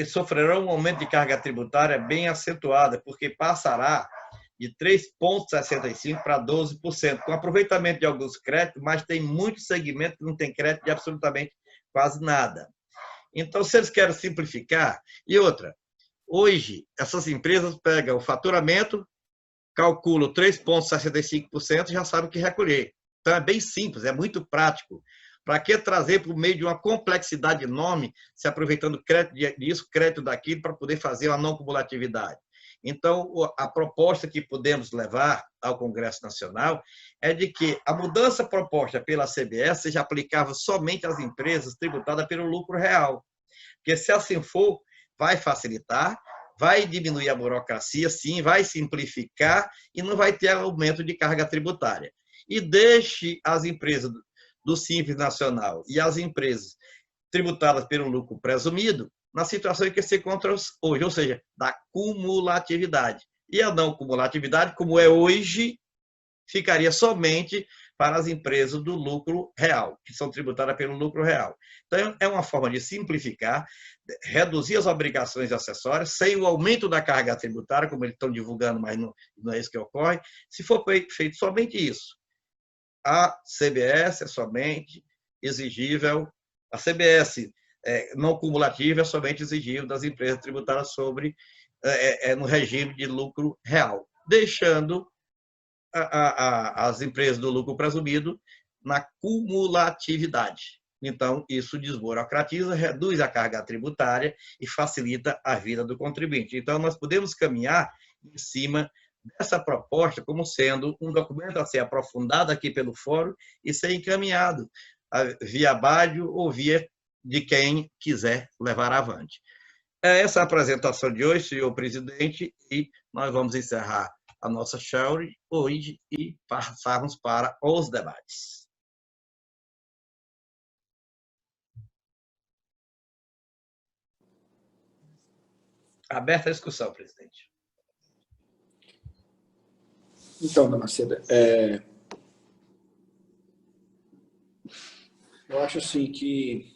sofrerão um aumento de carga tributária bem acentuada, porque passará de 3,65% para 12%, com aproveitamento de alguns créditos, mas tem muitos segmentos que não tem crédito de absolutamente quase nada. Então, se eles querem simplificar, e outra, hoje, essas empresas pegam o faturamento, calculam 3,65% e já sabem o que recolher. Então, é bem simples, é muito prático. Para que trazer por meio de uma complexidade enorme, se aproveitando crédito disso, crédito daquilo, para poder fazer uma não cumulatividade? Então, a proposta que podemos levar ao Congresso Nacional é de que a mudança proposta pela CBS seja aplicável somente às empresas tributadas pelo lucro real. Porque, se assim for, vai facilitar, vai diminuir a burocracia, sim, vai simplificar e não vai ter aumento de carga tributária. E deixe as empresas do Simples Nacional e as empresas tributadas pelo lucro presumido na situação em que se encontra hoje, ou seja, da cumulatividade. E a não cumulatividade, como é hoje, ficaria somente para as empresas do lucro real, que são tributadas pelo lucro real. Então, é uma forma de simplificar, reduzir as obrigações acessórias, sem o aumento da carga tributária, como eles estão divulgando, mas não é isso que ocorre, se for feito somente isso. A CBS é somente exigível, a CBS não cumulativa é somente exigível das empresas tributadas no regime de lucro real, deixando as empresas do lucro presumido na cumulatividade. Então, isso desburocratiza, reduz a carga tributária e facilita a vida do contribuinte. Então, nós podemos caminhar em cima dessa proposta como sendo um documento a ser aprofundado aqui pelo Fórum e ser encaminhado via Bádio ou via de quem quiser levar avante. É essa a apresentação de hoje, senhor presidente, e nós vamos encerrar a nossa Shauri hoje e passarmos para os debates. Aberta a discussão, presidente. Então, dona Seda, eu acho assim que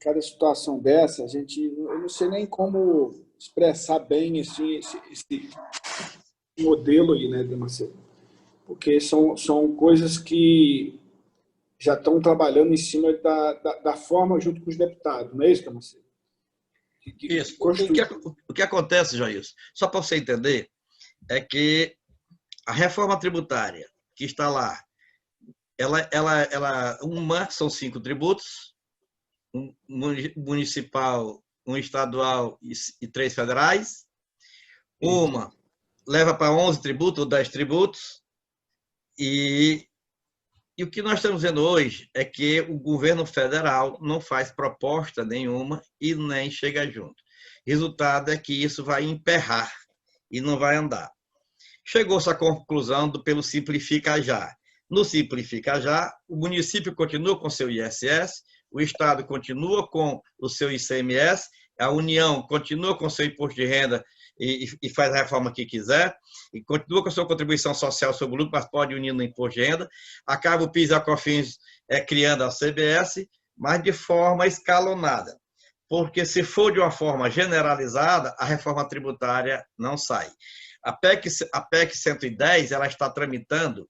cada situação dessa, eu não sei nem como expressar bem esse modelo aí, né, dona Seda? Porque são coisas que já estão trabalhando em cima da forma junto com os deputados, não é isso, dona Seda? Isso. O que acontece, Jair, só para você entender, é que a reforma tributária que está lá, são 5 tributos, um municipal, um estadual e 3 federais. Uma leva para 11 tributos ou 10 tributos. E o que nós estamos vendo hoje é que o governo federal não faz proposta nenhuma e nem chega junto. Resultado é que isso vai emperrar e não vai andar. Chegou-se à conclusão pelo Simplifica Já. No Simplifica Já, o município continua com seu ISS, o Estado continua com o seu ICMS, a União continua com seu imposto de renda e faz a reforma que quiser, e continua com a sua contribuição social sobre o lucro, mas pode unir no imposto de renda, acaba o PIS e a COFINS criando a CBS, mas de forma escalonada. Porque se for de uma forma generalizada, a reforma tributária não sai. A PEC 110, ela está tramitando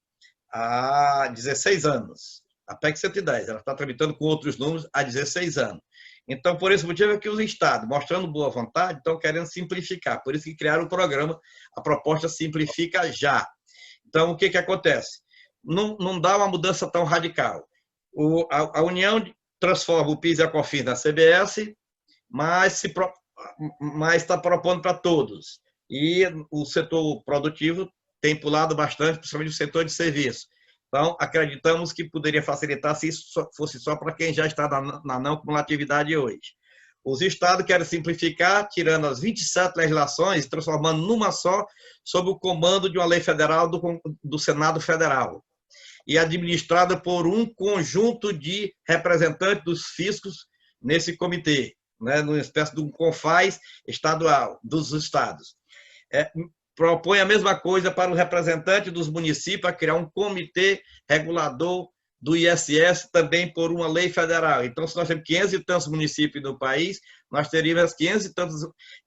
há 16 anos. A PEC 110, ela está tramitando com outros números há 16 anos. Então, por esse motivo é que os estados, mostrando boa vontade, estão querendo simplificar. Por isso que criaram o programa, a proposta Simplifica Já. Então, o que acontece? Não dá uma mudança tão radical. A União transforma o PIS e a COFINS na CBS, mas está propondo para todos. E o setor produtivo tem pulado bastante, principalmente o setor de serviço. Então, acreditamos que poderia facilitar se isso fosse só para quem já está na não cumulatividade hoje. Os estados querem simplificar, tirando as 27 legislações, transformando numa só, sob o comando de uma lei federal do Senado Federal, e administrada por um conjunto de representantes dos fiscos nesse comitê, né, numa espécie de um CONFAS estadual dos estados. Propõe a mesma coisa para o representante dos municípios, a criar um comitê regulador do ISS também por uma lei federal. Então, se nós temos 500 e tantos municípios no país, nós teríamos 500 e tantas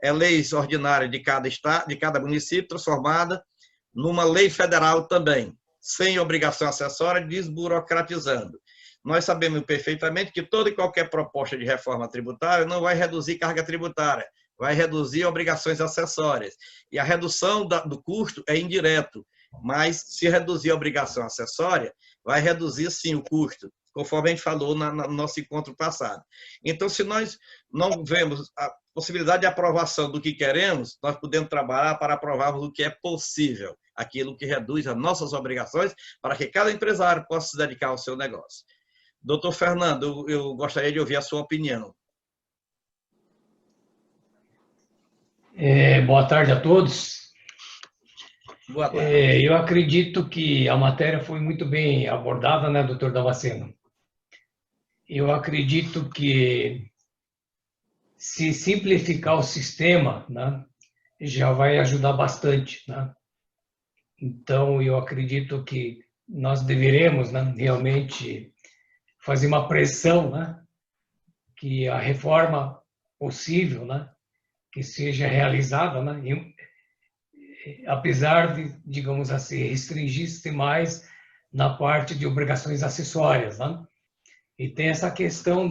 leis ordinárias de cada estado, de cada município, transformada numa lei federal também, sem obrigação acessória, desburocratizando. Nós sabemos perfeitamente que toda e qualquer proposta de reforma tributária não vai reduzir carga tributária, vai reduzir obrigações acessórias. E a redução do custo é indireto, mas se reduzir a obrigação acessória, vai reduzir sim o custo, conforme a gente falou no nosso encontro passado. Então, se nós não vemos a possibilidade de aprovação do que queremos, nós podemos trabalhar para aprovarmos o que é possível, aquilo que reduz as nossas obrigações, para que cada empresário possa se dedicar ao seu negócio. Doutor Fernando, eu gostaria de ouvir a sua opinião. Boa tarde a todos. Boa tarde. Eu acredito que a matéria foi muito bem abordada, né, doutor Damasceno? Eu acredito que se simplificar o sistema, né, já vai ajudar bastante, né? Então, eu acredito que nós deveremos, né, realmente fazer uma pressão, né, que a reforma possível, né, que seja realizada, né, apesar de, digamos assim, restringir-se mais na parte de obrigações acessórias, né? E tem essa questão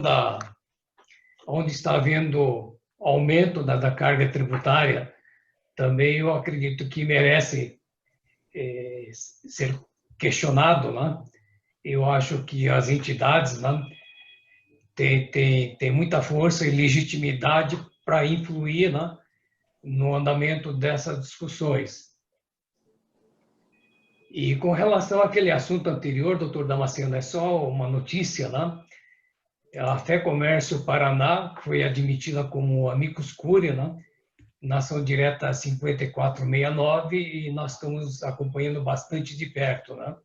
onde está havendo aumento da carga tributária, também eu acredito que merece ser questionado, né? Eu acho que as entidades, né, têm muita força e legitimidade para influir, né, no andamento dessas discussões. E com relação àquele assunto anterior, doutor Damasceno, é só uma notícia, né? A Fé Comércio Paraná foi admitida como amicus curiae, né, na ação direta 5469, e nós estamos acompanhando bastante de perto, né?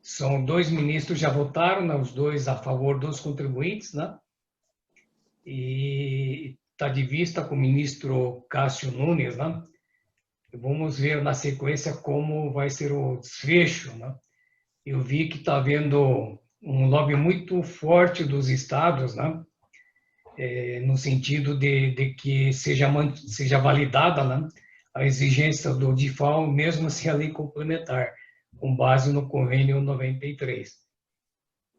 São 2 ministros já votaram, né, os 2 a favor dos contribuintes, né? E está de vista com o ministro Cássio Nunes, né? Vamos ver na sequência como vai ser o desfecho, né? Eu vi que está havendo um lobby muito forte dos estados, né? No sentido de que seja validada, né, a exigência do DIFAL, mesmo se a lei complementar, com base no convênio 93.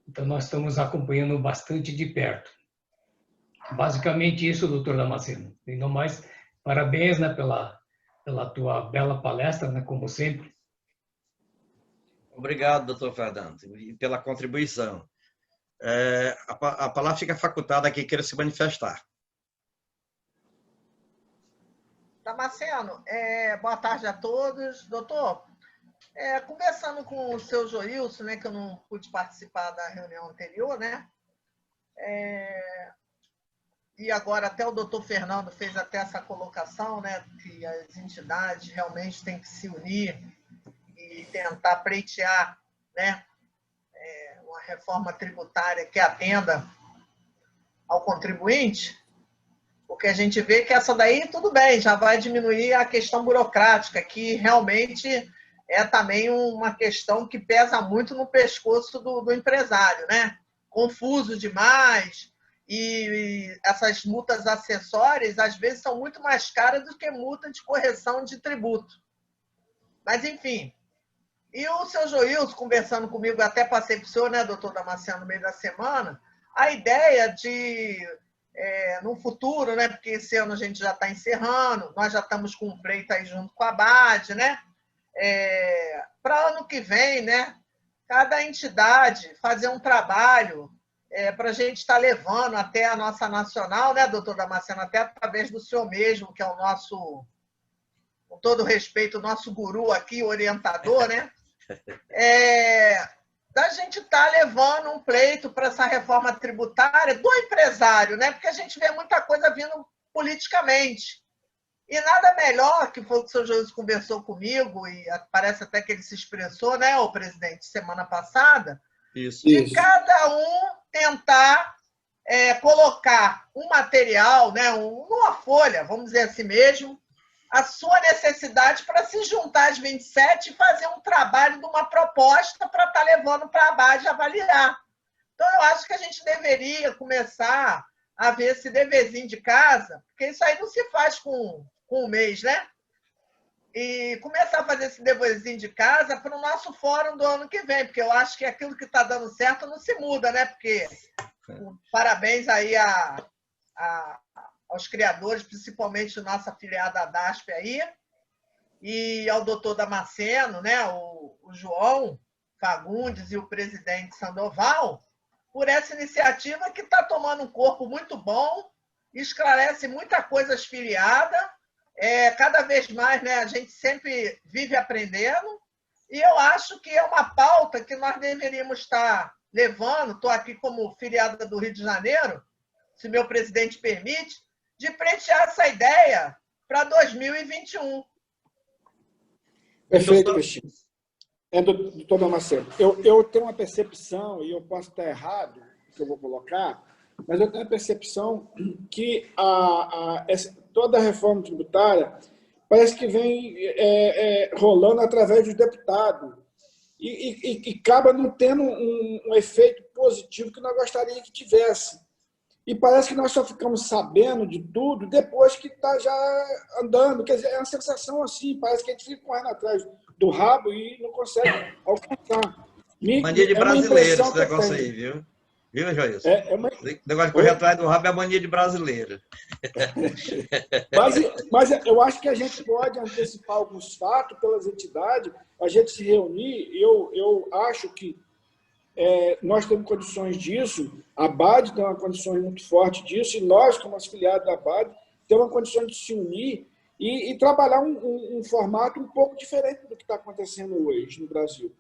Então, nós estamos acompanhando bastante de perto. Basicamente isso, doutor Damasceno. E no mais, parabéns, né, pela tua bela palestra, né, como sempre. Obrigado, doutor Fernando, pela contribuição. A palavra fica facultada a quem queira se manifestar. Damasceno, boa tarde a todos. Doutor, conversando com o seu Joilson, né, que eu não pude participar da reunião anterior, né? E agora até o doutor Fernando fez até essa colocação, né, que as entidades realmente têm que se unir e tentar pleitear, né, uma reforma tributária que atenda ao contribuinte, porque a gente vê que essa daí, tudo bem, já vai diminuir a questão burocrática, que realmente é também uma questão que pesa muito no pescoço do empresário, né? Confuso demais, e essas multas acessórias, às vezes, são muito mais caras do que multa de correção de tributo. Mas, enfim. E o seu Joilson, conversando comigo, até passei para o senhor, né, doutor Damasceno, no meio da semana, a ideia de, no futuro, né, porque esse ano a gente já está encerrando, nós já estamos com um pleito aí junto com a ABAD, né, para ano que vem, né, cada entidade fazer um trabalho para a gente estar levando até a nossa nacional, né, doutor Damasceno, até através do senhor mesmo, que é o nosso, com todo respeito, o nosso guru aqui, orientador, né, da gente estar levando um pleito para essa reforma tributária do empresário, né, porque a gente vê muita coisa vindo politicamente. E nada melhor, que foi o que o senhor Joilson conversou comigo, e parece até que ele se expressou, né, o presidente, semana passada, de cada um tentar colocar um material, né, uma folha, vamos dizer assim mesmo, a sua necessidade para se juntar às 27 e fazer um trabalho de uma proposta para estar levando para a base avaliar. Então, eu acho que a gente deveria começar a ver esse deverzinho de casa, porque isso aí não se faz com um mês, né? E começar a fazer esse deverzinho de casa para o nosso fórum do ano que vem, porque eu acho que aquilo que está dando certo não se muda, né? Porque parabéns aí aos criadores, principalmente nossa afiliada DASP aí, e ao doutor Damasceno, né? o João Fagundes e o presidente Sandoval, por essa iniciativa que está tomando um corpo muito bom, esclarece muita coisa filiada. Cada vez mais, né, a gente sempre vive aprendendo, e eu acho que é uma pauta que nós deveríamos estar levando, estou aqui como filiada do Rio de Janeiro, se meu presidente permite, de pleitear essa ideia para 2021. Perfeito, Cristina. Doutor Damasceno, eu tenho uma percepção, e eu posso estar errado, que eu vou colocar, mas eu tenho a percepção que toda a reforma tributária parece que vem rolando através dos deputados e acaba não tendo um efeito positivo que nós gostaríamos que tivesse. E parece que nós só ficamos sabendo de tudo depois que está já andando. Quer dizer, é uma sensação assim, parece que a gente fica correndo atrás do rabo e não consegue alcançar. Mania de brasileiro esse negócio aí, viu? Viu, Joilson? O negócio de correr atrás do rabo é a mania de brasileiro. Mas eu acho que a gente pode antecipar alguns fatos pelas entidades, a gente se reunir. Eu acho que nós temos condições disso, a ABAD tem uma condição muito forte disso, e nós, como afiliados da ABAD, temos uma condição de se unir e trabalhar um formato um pouco diferente do que está acontecendo hoje no Brasil.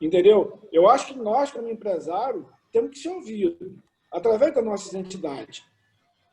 Entendeu? Eu acho que nós, como empresário, temos que ser ouvidos através das nossas entidades.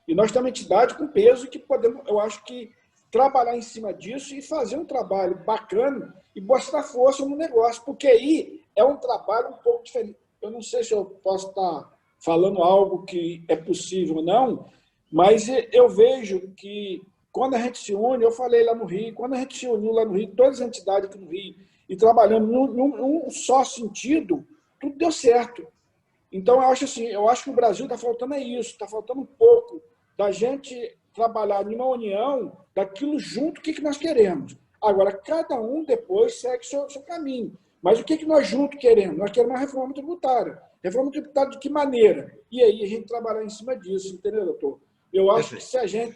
E nós temos uma entidade com peso que podemos, eu acho que, trabalhar em cima disso e fazer um trabalho bacana e mostrar força no negócio, porque aí é um trabalho um pouco diferente. Eu não sei se eu posso estar falando algo que é possível ou não, mas eu vejo que quando a gente se une, eu falei lá no Rio, quando a gente se uniu lá no Rio, todas as entidades aqui no Rio, e trabalhando num só sentido, tudo deu certo. Então, eu acho que o Brasil está faltando isso, está faltando um pouco da gente trabalhar numa união daquilo junto, o que nós queremos. Agora, cada um depois segue seu caminho. Mas o que nós juntos queremos? Nós queremos uma reforma tributária. Reforma tributária de que maneira? E aí a gente trabalhar em cima disso, entendeu, doutor? Eu acho que se a gente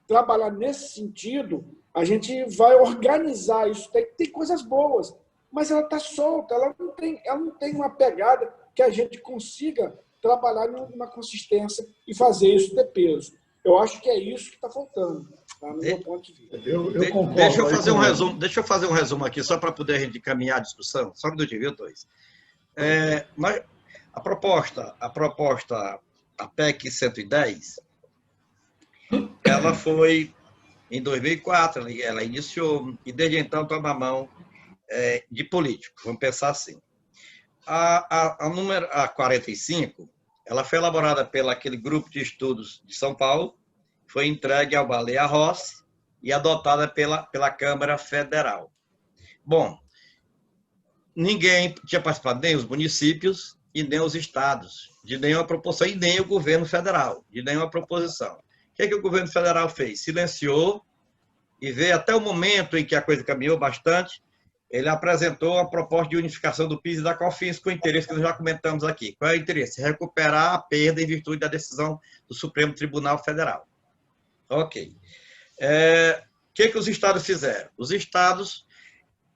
trabalhar nesse sentido, a gente vai organizar isso. Tem coisas boas, mas ela está solta, ela não tem uma pegada que a gente consiga trabalhar numa consistência e fazer isso ter peso. Eu acho que é isso que está faltando, tá? No meu ponto de vista. Eu concordo. Deixa eu fazer um resumo aqui, só para poder a gente encaminhar a discussão. Só um minutinho, viu, Tois? A proposta, a PEC 110, ela foi em 2004, ela iniciou, e desde então está na mão de político, vamos pensar assim. A 45, ela foi elaborada pelo aquele grupo de estudos de São Paulo, foi entregue ao Baleia Rossi e adotada pela Câmara Federal. Bom, ninguém tinha participado, nem os municípios e nem os estados, de nenhuma proposição, e nem o governo federal, de nenhuma proposição. O que o governo federal fez? Silenciou e veio até o momento em que a coisa caminhou bastante, ele apresentou a proposta de unificação do PIS e da COFINS com o interesse que nós já comentamos aqui. Qual é o interesse? Recuperar a perda em virtude da decisão do Supremo Tribunal Federal. Ok. O que os estados fizeram? Os estados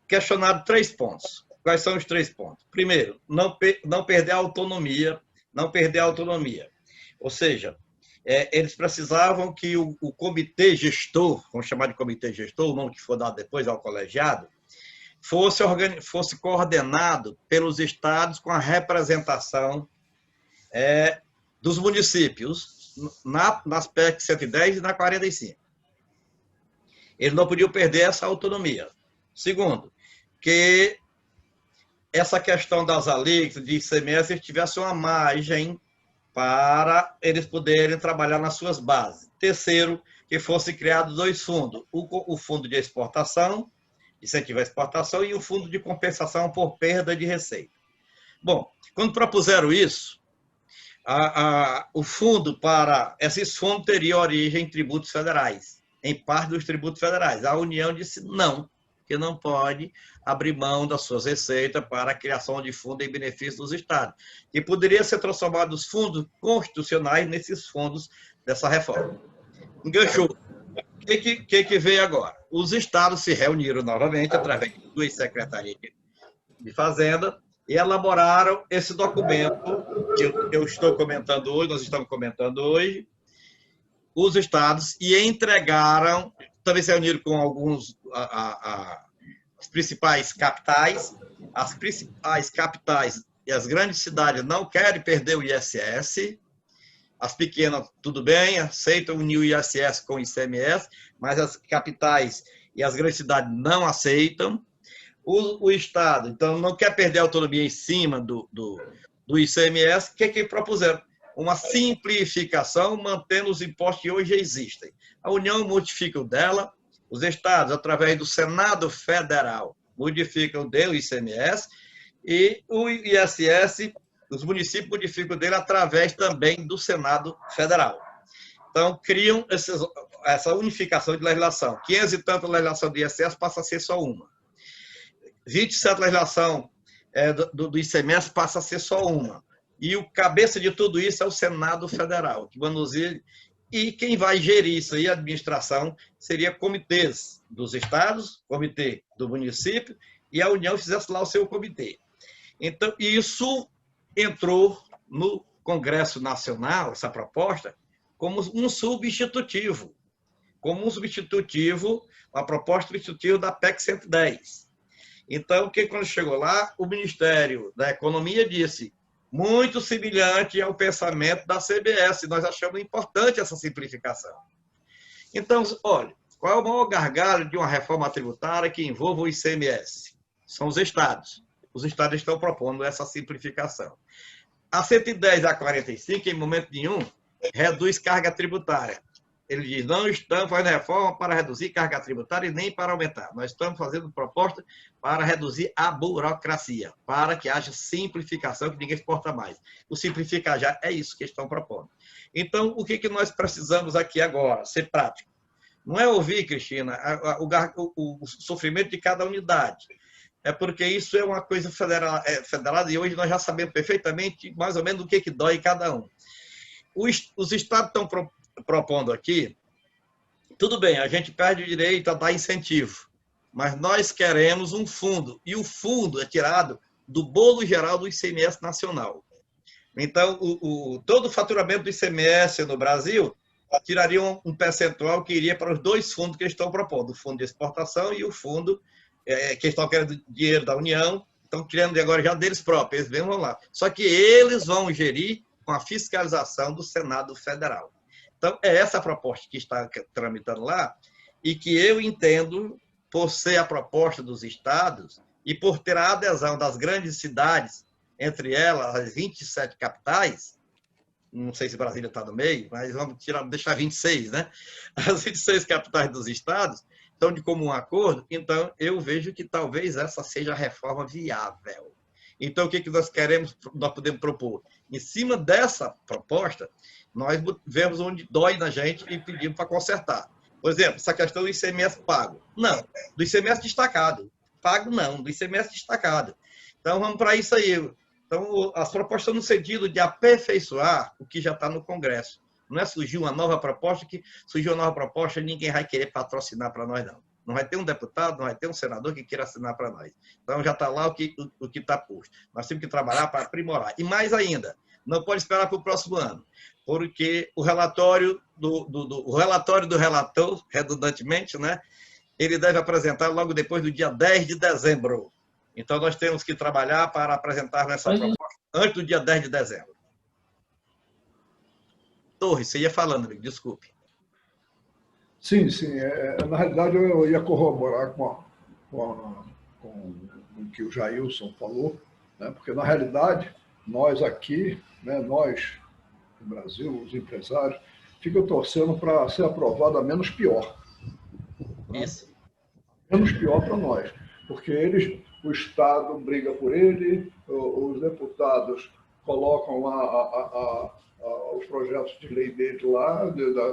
questionaram 3 pontos. Quais são os 3 pontos? Primeiro, não perder a autonomia, Ou seja, eles precisavam que o comitê gestor, vamos chamar de comitê gestor, o nome que for dado depois ao colegiado, fosse coordenado pelos estados com a representação dos municípios nas PEC 110 e na 45. Eles não podiam perder essa autonomia. Segundo, que essa questão das alíquotas de ICMS tivesse uma margem para eles poderem trabalhar nas suas bases. Terceiro, que fossem criados dois fundos. O fundo de exportação, incentivo à exportação, e o fundo de compensação por perda de receita. Bom, quando propuseram isso, o fundo para esses fundos teria origem em tributos federais, em parte dos tributos federais. A União disse não, que não pode abrir mão das suas receitas para a criação de fundo em benefício dos estados, que poderia ser transformado os fundos constitucionais nesses fundos dessa reforma. Enganchou. O que veio agora? Os estados se reuniram novamente através de duas secretarias de Fazenda e elaboraram esse documento que eu estou comentando hoje, nós estamos comentando hoje, os estados, e entregaram, também se reuniram com alguns, as principais capitais. As principais capitais e as grandes cidades não querem perder o ISS, as pequenas, tudo bem, aceitam unir o ISS com o ICMS, mas as capitais e as grandes cidades não aceitam. O Estado, então, não quer perder a autonomia em cima do ICMS. O que propuseram? Uma simplificação, mantendo os impostos que hoje existem. A União modifica o dela, os estados, através do Senado Federal, modificam o dele, o ICMS, e o ISS, os municípios modificam o dele através também do Senado Federal. Então, criam essa unificação de legislação. 500 e tanta legislação do ISS passa a ser só uma. 27 legislação do ICMS passa a ser só uma. E o cabeça de tudo isso é o Senado Federal, que manuseia, e quem vai gerir isso aí, a administração, seria comitês dos estados, comitê do município, e a União fizesse lá o seu comitê. Então, isso entrou no Congresso Nacional, essa proposta, como um substitutivo, uma proposta substitutiva da PEC 110. Então, quando chegou lá, o Ministério da Economia disse, muito semelhante ao pensamento da CBS, nós achamos importante essa simplificação. Então, olha, qual é o maior gargalo de uma reforma tributária que envolva o ICMS? São os estados. Os estados estão propondo essa simplificação. A 110 a 45, em momento nenhum, reduz carga tributária. Ele diz, não estamos fazendo reforma para reduzir carga tributária e nem para aumentar. Nós estamos fazendo proposta para reduzir a burocracia, para que haja simplificação, que ninguém exporta mais. O simplificar já é isso que estão propondo. Então, o que nós precisamos aqui agora? Ser prático. Não é ouvir, Cristina, o sofrimento de cada unidade. É porque isso é uma coisa federada e hoje nós já sabemos perfeitamente mais ou menos o que dói em cada um. Os estados estão propondo aqui, tudo bem, a gente perde o direito a dar incentivo, mas nós queremos um fundo, e o fundo é tirado do bolo geral do ICMS nacional. Então, todo o faturamento do ICMS no Brasil tiraria um percentual que iria para os dois fundos que eles estão propondo, o fundo de exportação e o fundo que estão querendo dinheiro da União, estão tirando agora já deles próprios, eles mesmos vão lá. Só que eles vão gerir com a fiscalização do Senado Federal. Então, é essa a proposta que está tramitando lá e que eu entendo, por ser a proposta dos estados e por ter a adesão das grandes cidades, entre elas as 27 capitais, não sei se Brasília está no meio, mas vamos deixar 26, né? As 26 capitais dos estados estão de comum acordo, então eu vejo que talvez essa seja a reforma viável. Então, o que nós queremos, nós podemos propor? Em cima dessa proposta, nós vemos onde dói na gente e pedimos para consertar. Por exemplo, essa questão do ICMS pago. Não, do ICMS destacado. Pago não, do ICMS destacado. Então, vamos para isso aí. Então, as propostas estão no sentido de aperfeiçoar o que já está no Congresso. Não é surgir uma nova proposta, que surgiu uma nova proposta e ninguém vai querer patrocinar para nós, não. Não vai ter um deputado, não vai ter um senador que queira assinar para nós. Então, já está lá o que está posto. Nós temos que trabalhar para aprimorar. E mais ainda, não pode esperar para o próximo ano, porque o relatório do relator, redundantemente, né, ele deve apresentar logo depois do dia 10 de dezembro. Então, nós temos que trabalhar para apresentar essa proposta antes do dia 10 de dezembro. Torres, você ia falando, amigo, desculpe. Sim. Na realidade, eu ia corroborar com o que o Jailson falou, né? Porque, na realidade, nós aqui, né, nós, no Brasil, os empresários, fica torcendo para ser aprovada menos pior. Isso. Menos pior para nós, porque o Estado briga por ele, os deputados colocam lá os projetos de lei dele lá,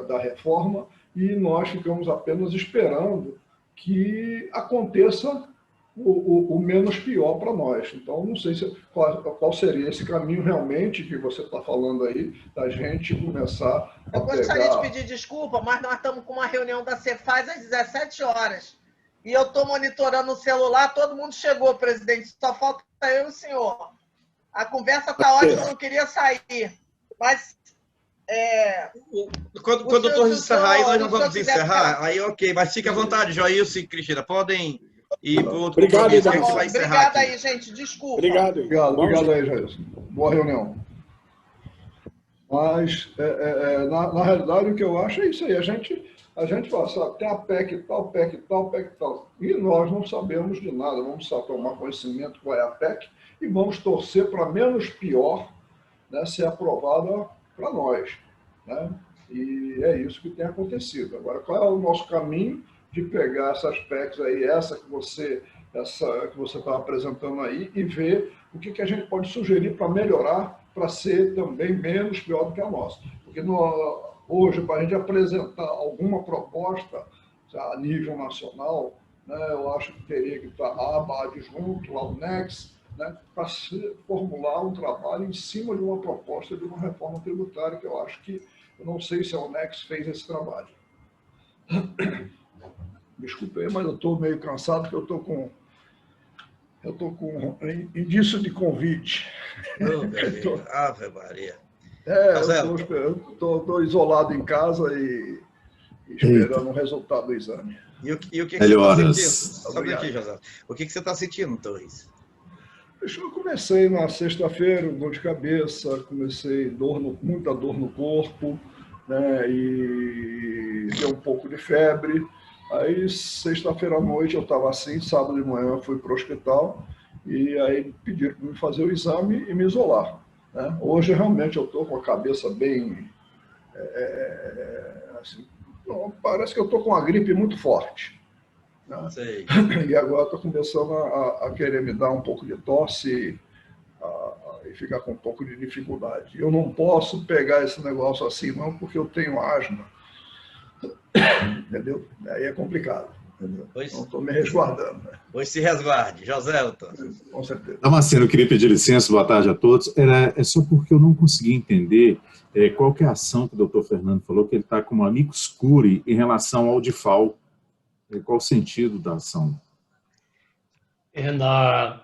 da reforma, e nós ficamos apenas esperando que aconteça o menos pior para nós. Então, não sei qual seria esse caminho realmente que você está falando aí, da gente começar a Eu gostaria de pedir desculpa, mas nós estamos com uma reunião da Cefaz às 17 horas. E eu estou monitorando o celular, todo mundo chegou, presidente, só falta eu e o senhor. A conversa está ótima, eu não queria sair. Mas... Quando o doutor encerrar aí, nós não vamos encerrar. Aí, ok, mas fique à vontade, Joilson e Cristina, podem ir para o outro compromisso que a gente vai encerrar. Obrigada aí, gente, desculpa. Obrigado aí, Joilson. Boa reunião. Mas, na realidade, o que eu acho é isso aí. A gente fala, sabe, tem a PEC e tal, PEC e tal, PEC e tal. E nós não sabemos de nada. Vamos só tomar conhecimento qual é a PEC e vamos torcer para menos pior, né, ser aprovada para nós. Né? E é isso que tem acontecido. Agora, qual é o nosso caminho de pegar essas PECs aí, essa que você está apresentando aí, e ver o que a gente pode sugerir para melhorar, para ser também menos pior do que a nossa. Porque hoje, para a gente apresentar alguma proposta a nível nacional, né, eu acho que teria que estar a ABAD junto, lá o NEX, né, para formular um trabalho em cima de uma proposta de uma reforma tributária, que eu acho que, eu não sei se a UNEX fez esse trabalho. Desculpe aí, mas eu estou meio cansado, porque eu estou com indício de convite. Ave Maria. Eu estou isolado em casa e esperando o resultado do exame. E o que você está sentindo? Sabe aqui, José. O que você está sentindo, Torres? Eu comecei na sexta-feira, dor de cabeça, comecei muita dor no corpo, né, e deu um pouco de febre. Aí, sexta-feira à noite, eu estava assim, sábado de manhã eu fui para o hospital, e aí pediram para me fazer o exame e me isolar. Né? Hoje, realmente, eu estou com a cabeça bem... assim, parece que eu estou com uma gripe muito forte. Né? Sei. E agora estou começando a querer me dar um pouco de tosse e ficar com um pouco de dificuldade. Eu não posso pegar esse negócio assim, não, porque eu tenho asma. Entendeu? Aí é complicado. Pois, então, estou me resguardando. Né? Pois se resguarde. Joselton. Com certeza. Damasceno, eu queria pedir licença, boa tarde a todos. É só porque eu não consegui entender qual que é a ação que o doutor Fernando falou, que ele está com um amicus curiae em relação ao DIFAL. Qual o sentido da ação? É na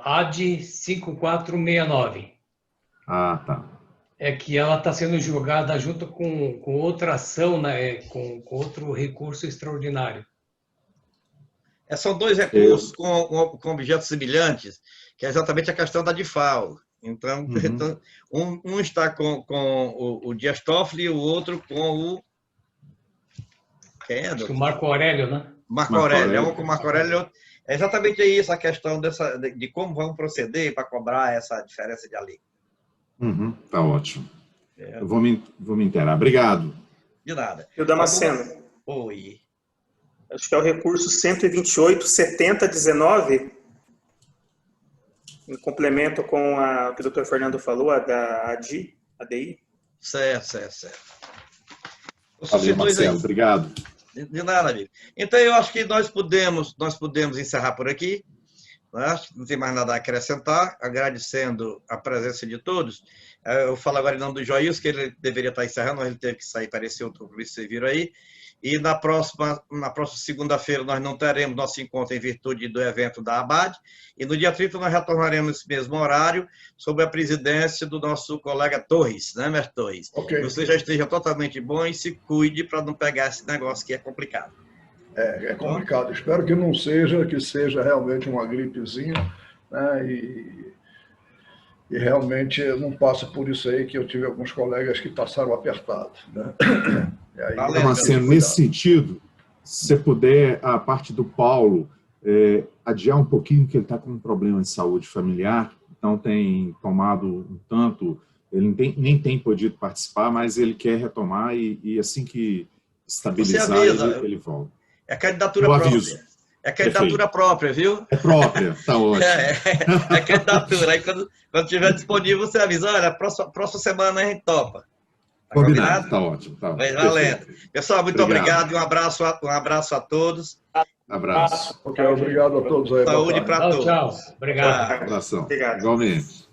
AD 5469. Ah, tá. É que ela está sendo julgada junto com outra ação, né, com outro recurso extraordinário. São dois recursos com objetos semelhantes, que é exatamente a questão da DIFAL. Então, um está com o Dias Toffoli e o outro com o... Quem é? Acho que o Marco Aurélio, né? Marco Aurélio. Um com o Marco Aurélio. É exatamente isso, a questão de como vamos proceder para cobrar essa diferença de alíquota. Tá ótimo. Eu vou me inteirar. Obrigado. De nada. E o Damasceno? Oi. Acho que é o recurso 128.7019, em complemento com o que o doutor Fernando falou, a da ADI. Certo. Valeu, Marcelo. Obrigado. De nada, amigo. Então, eu acho que nós podemos encerrar por aqui. Acho que não tem mais nada a acrescentar, agradecendo a presença de todos. Eu falo agora em nome do Joilson, que ele deveria estar encerrando, mas ele teve que sair para esse outro compromisso que vocês viram aí. E na próxima segunda-feira nós não teremos nosso encontro em virtude do evento da ABAD. E no dia 30 nós retornaremos nesse mesmo horário, sob a presidência do nosso colega Torres, né, mestre Torres? Okay. Você já esteja totalmente bom e se cuide para não pegar esse negócio que é complicado. É complicado. Espero que não seja, que seja realmente uma gripezinha, né? E realmente eu não passo por isso aí, que eu tive alguns colegas que passaram apertado. Né? Damasceno, nesse sentido, se você puder, a parte do Paulo, adiar um pouquinho, que ele está com um problema de saúde familiar, então tem tomado um tanto Ele nem tem podido participar, mas ele quer retomar e assim que estabilizar, ele volta. É a candidatura própria. É a candidatura própria, viu? É própria, tá ótimo. É a candidatura. Aí quando estiver disponível, você avisa, olha, próxima semana a gente topa. Tá combinado? Tá ótimo. Tá valendo. Pessoal, muito obrigado e um abraço a todos. Abraço. Obrigado a todos aí. Saúde para todos. Tchau. Obrigado. Abração. Obrigado. Igualmente.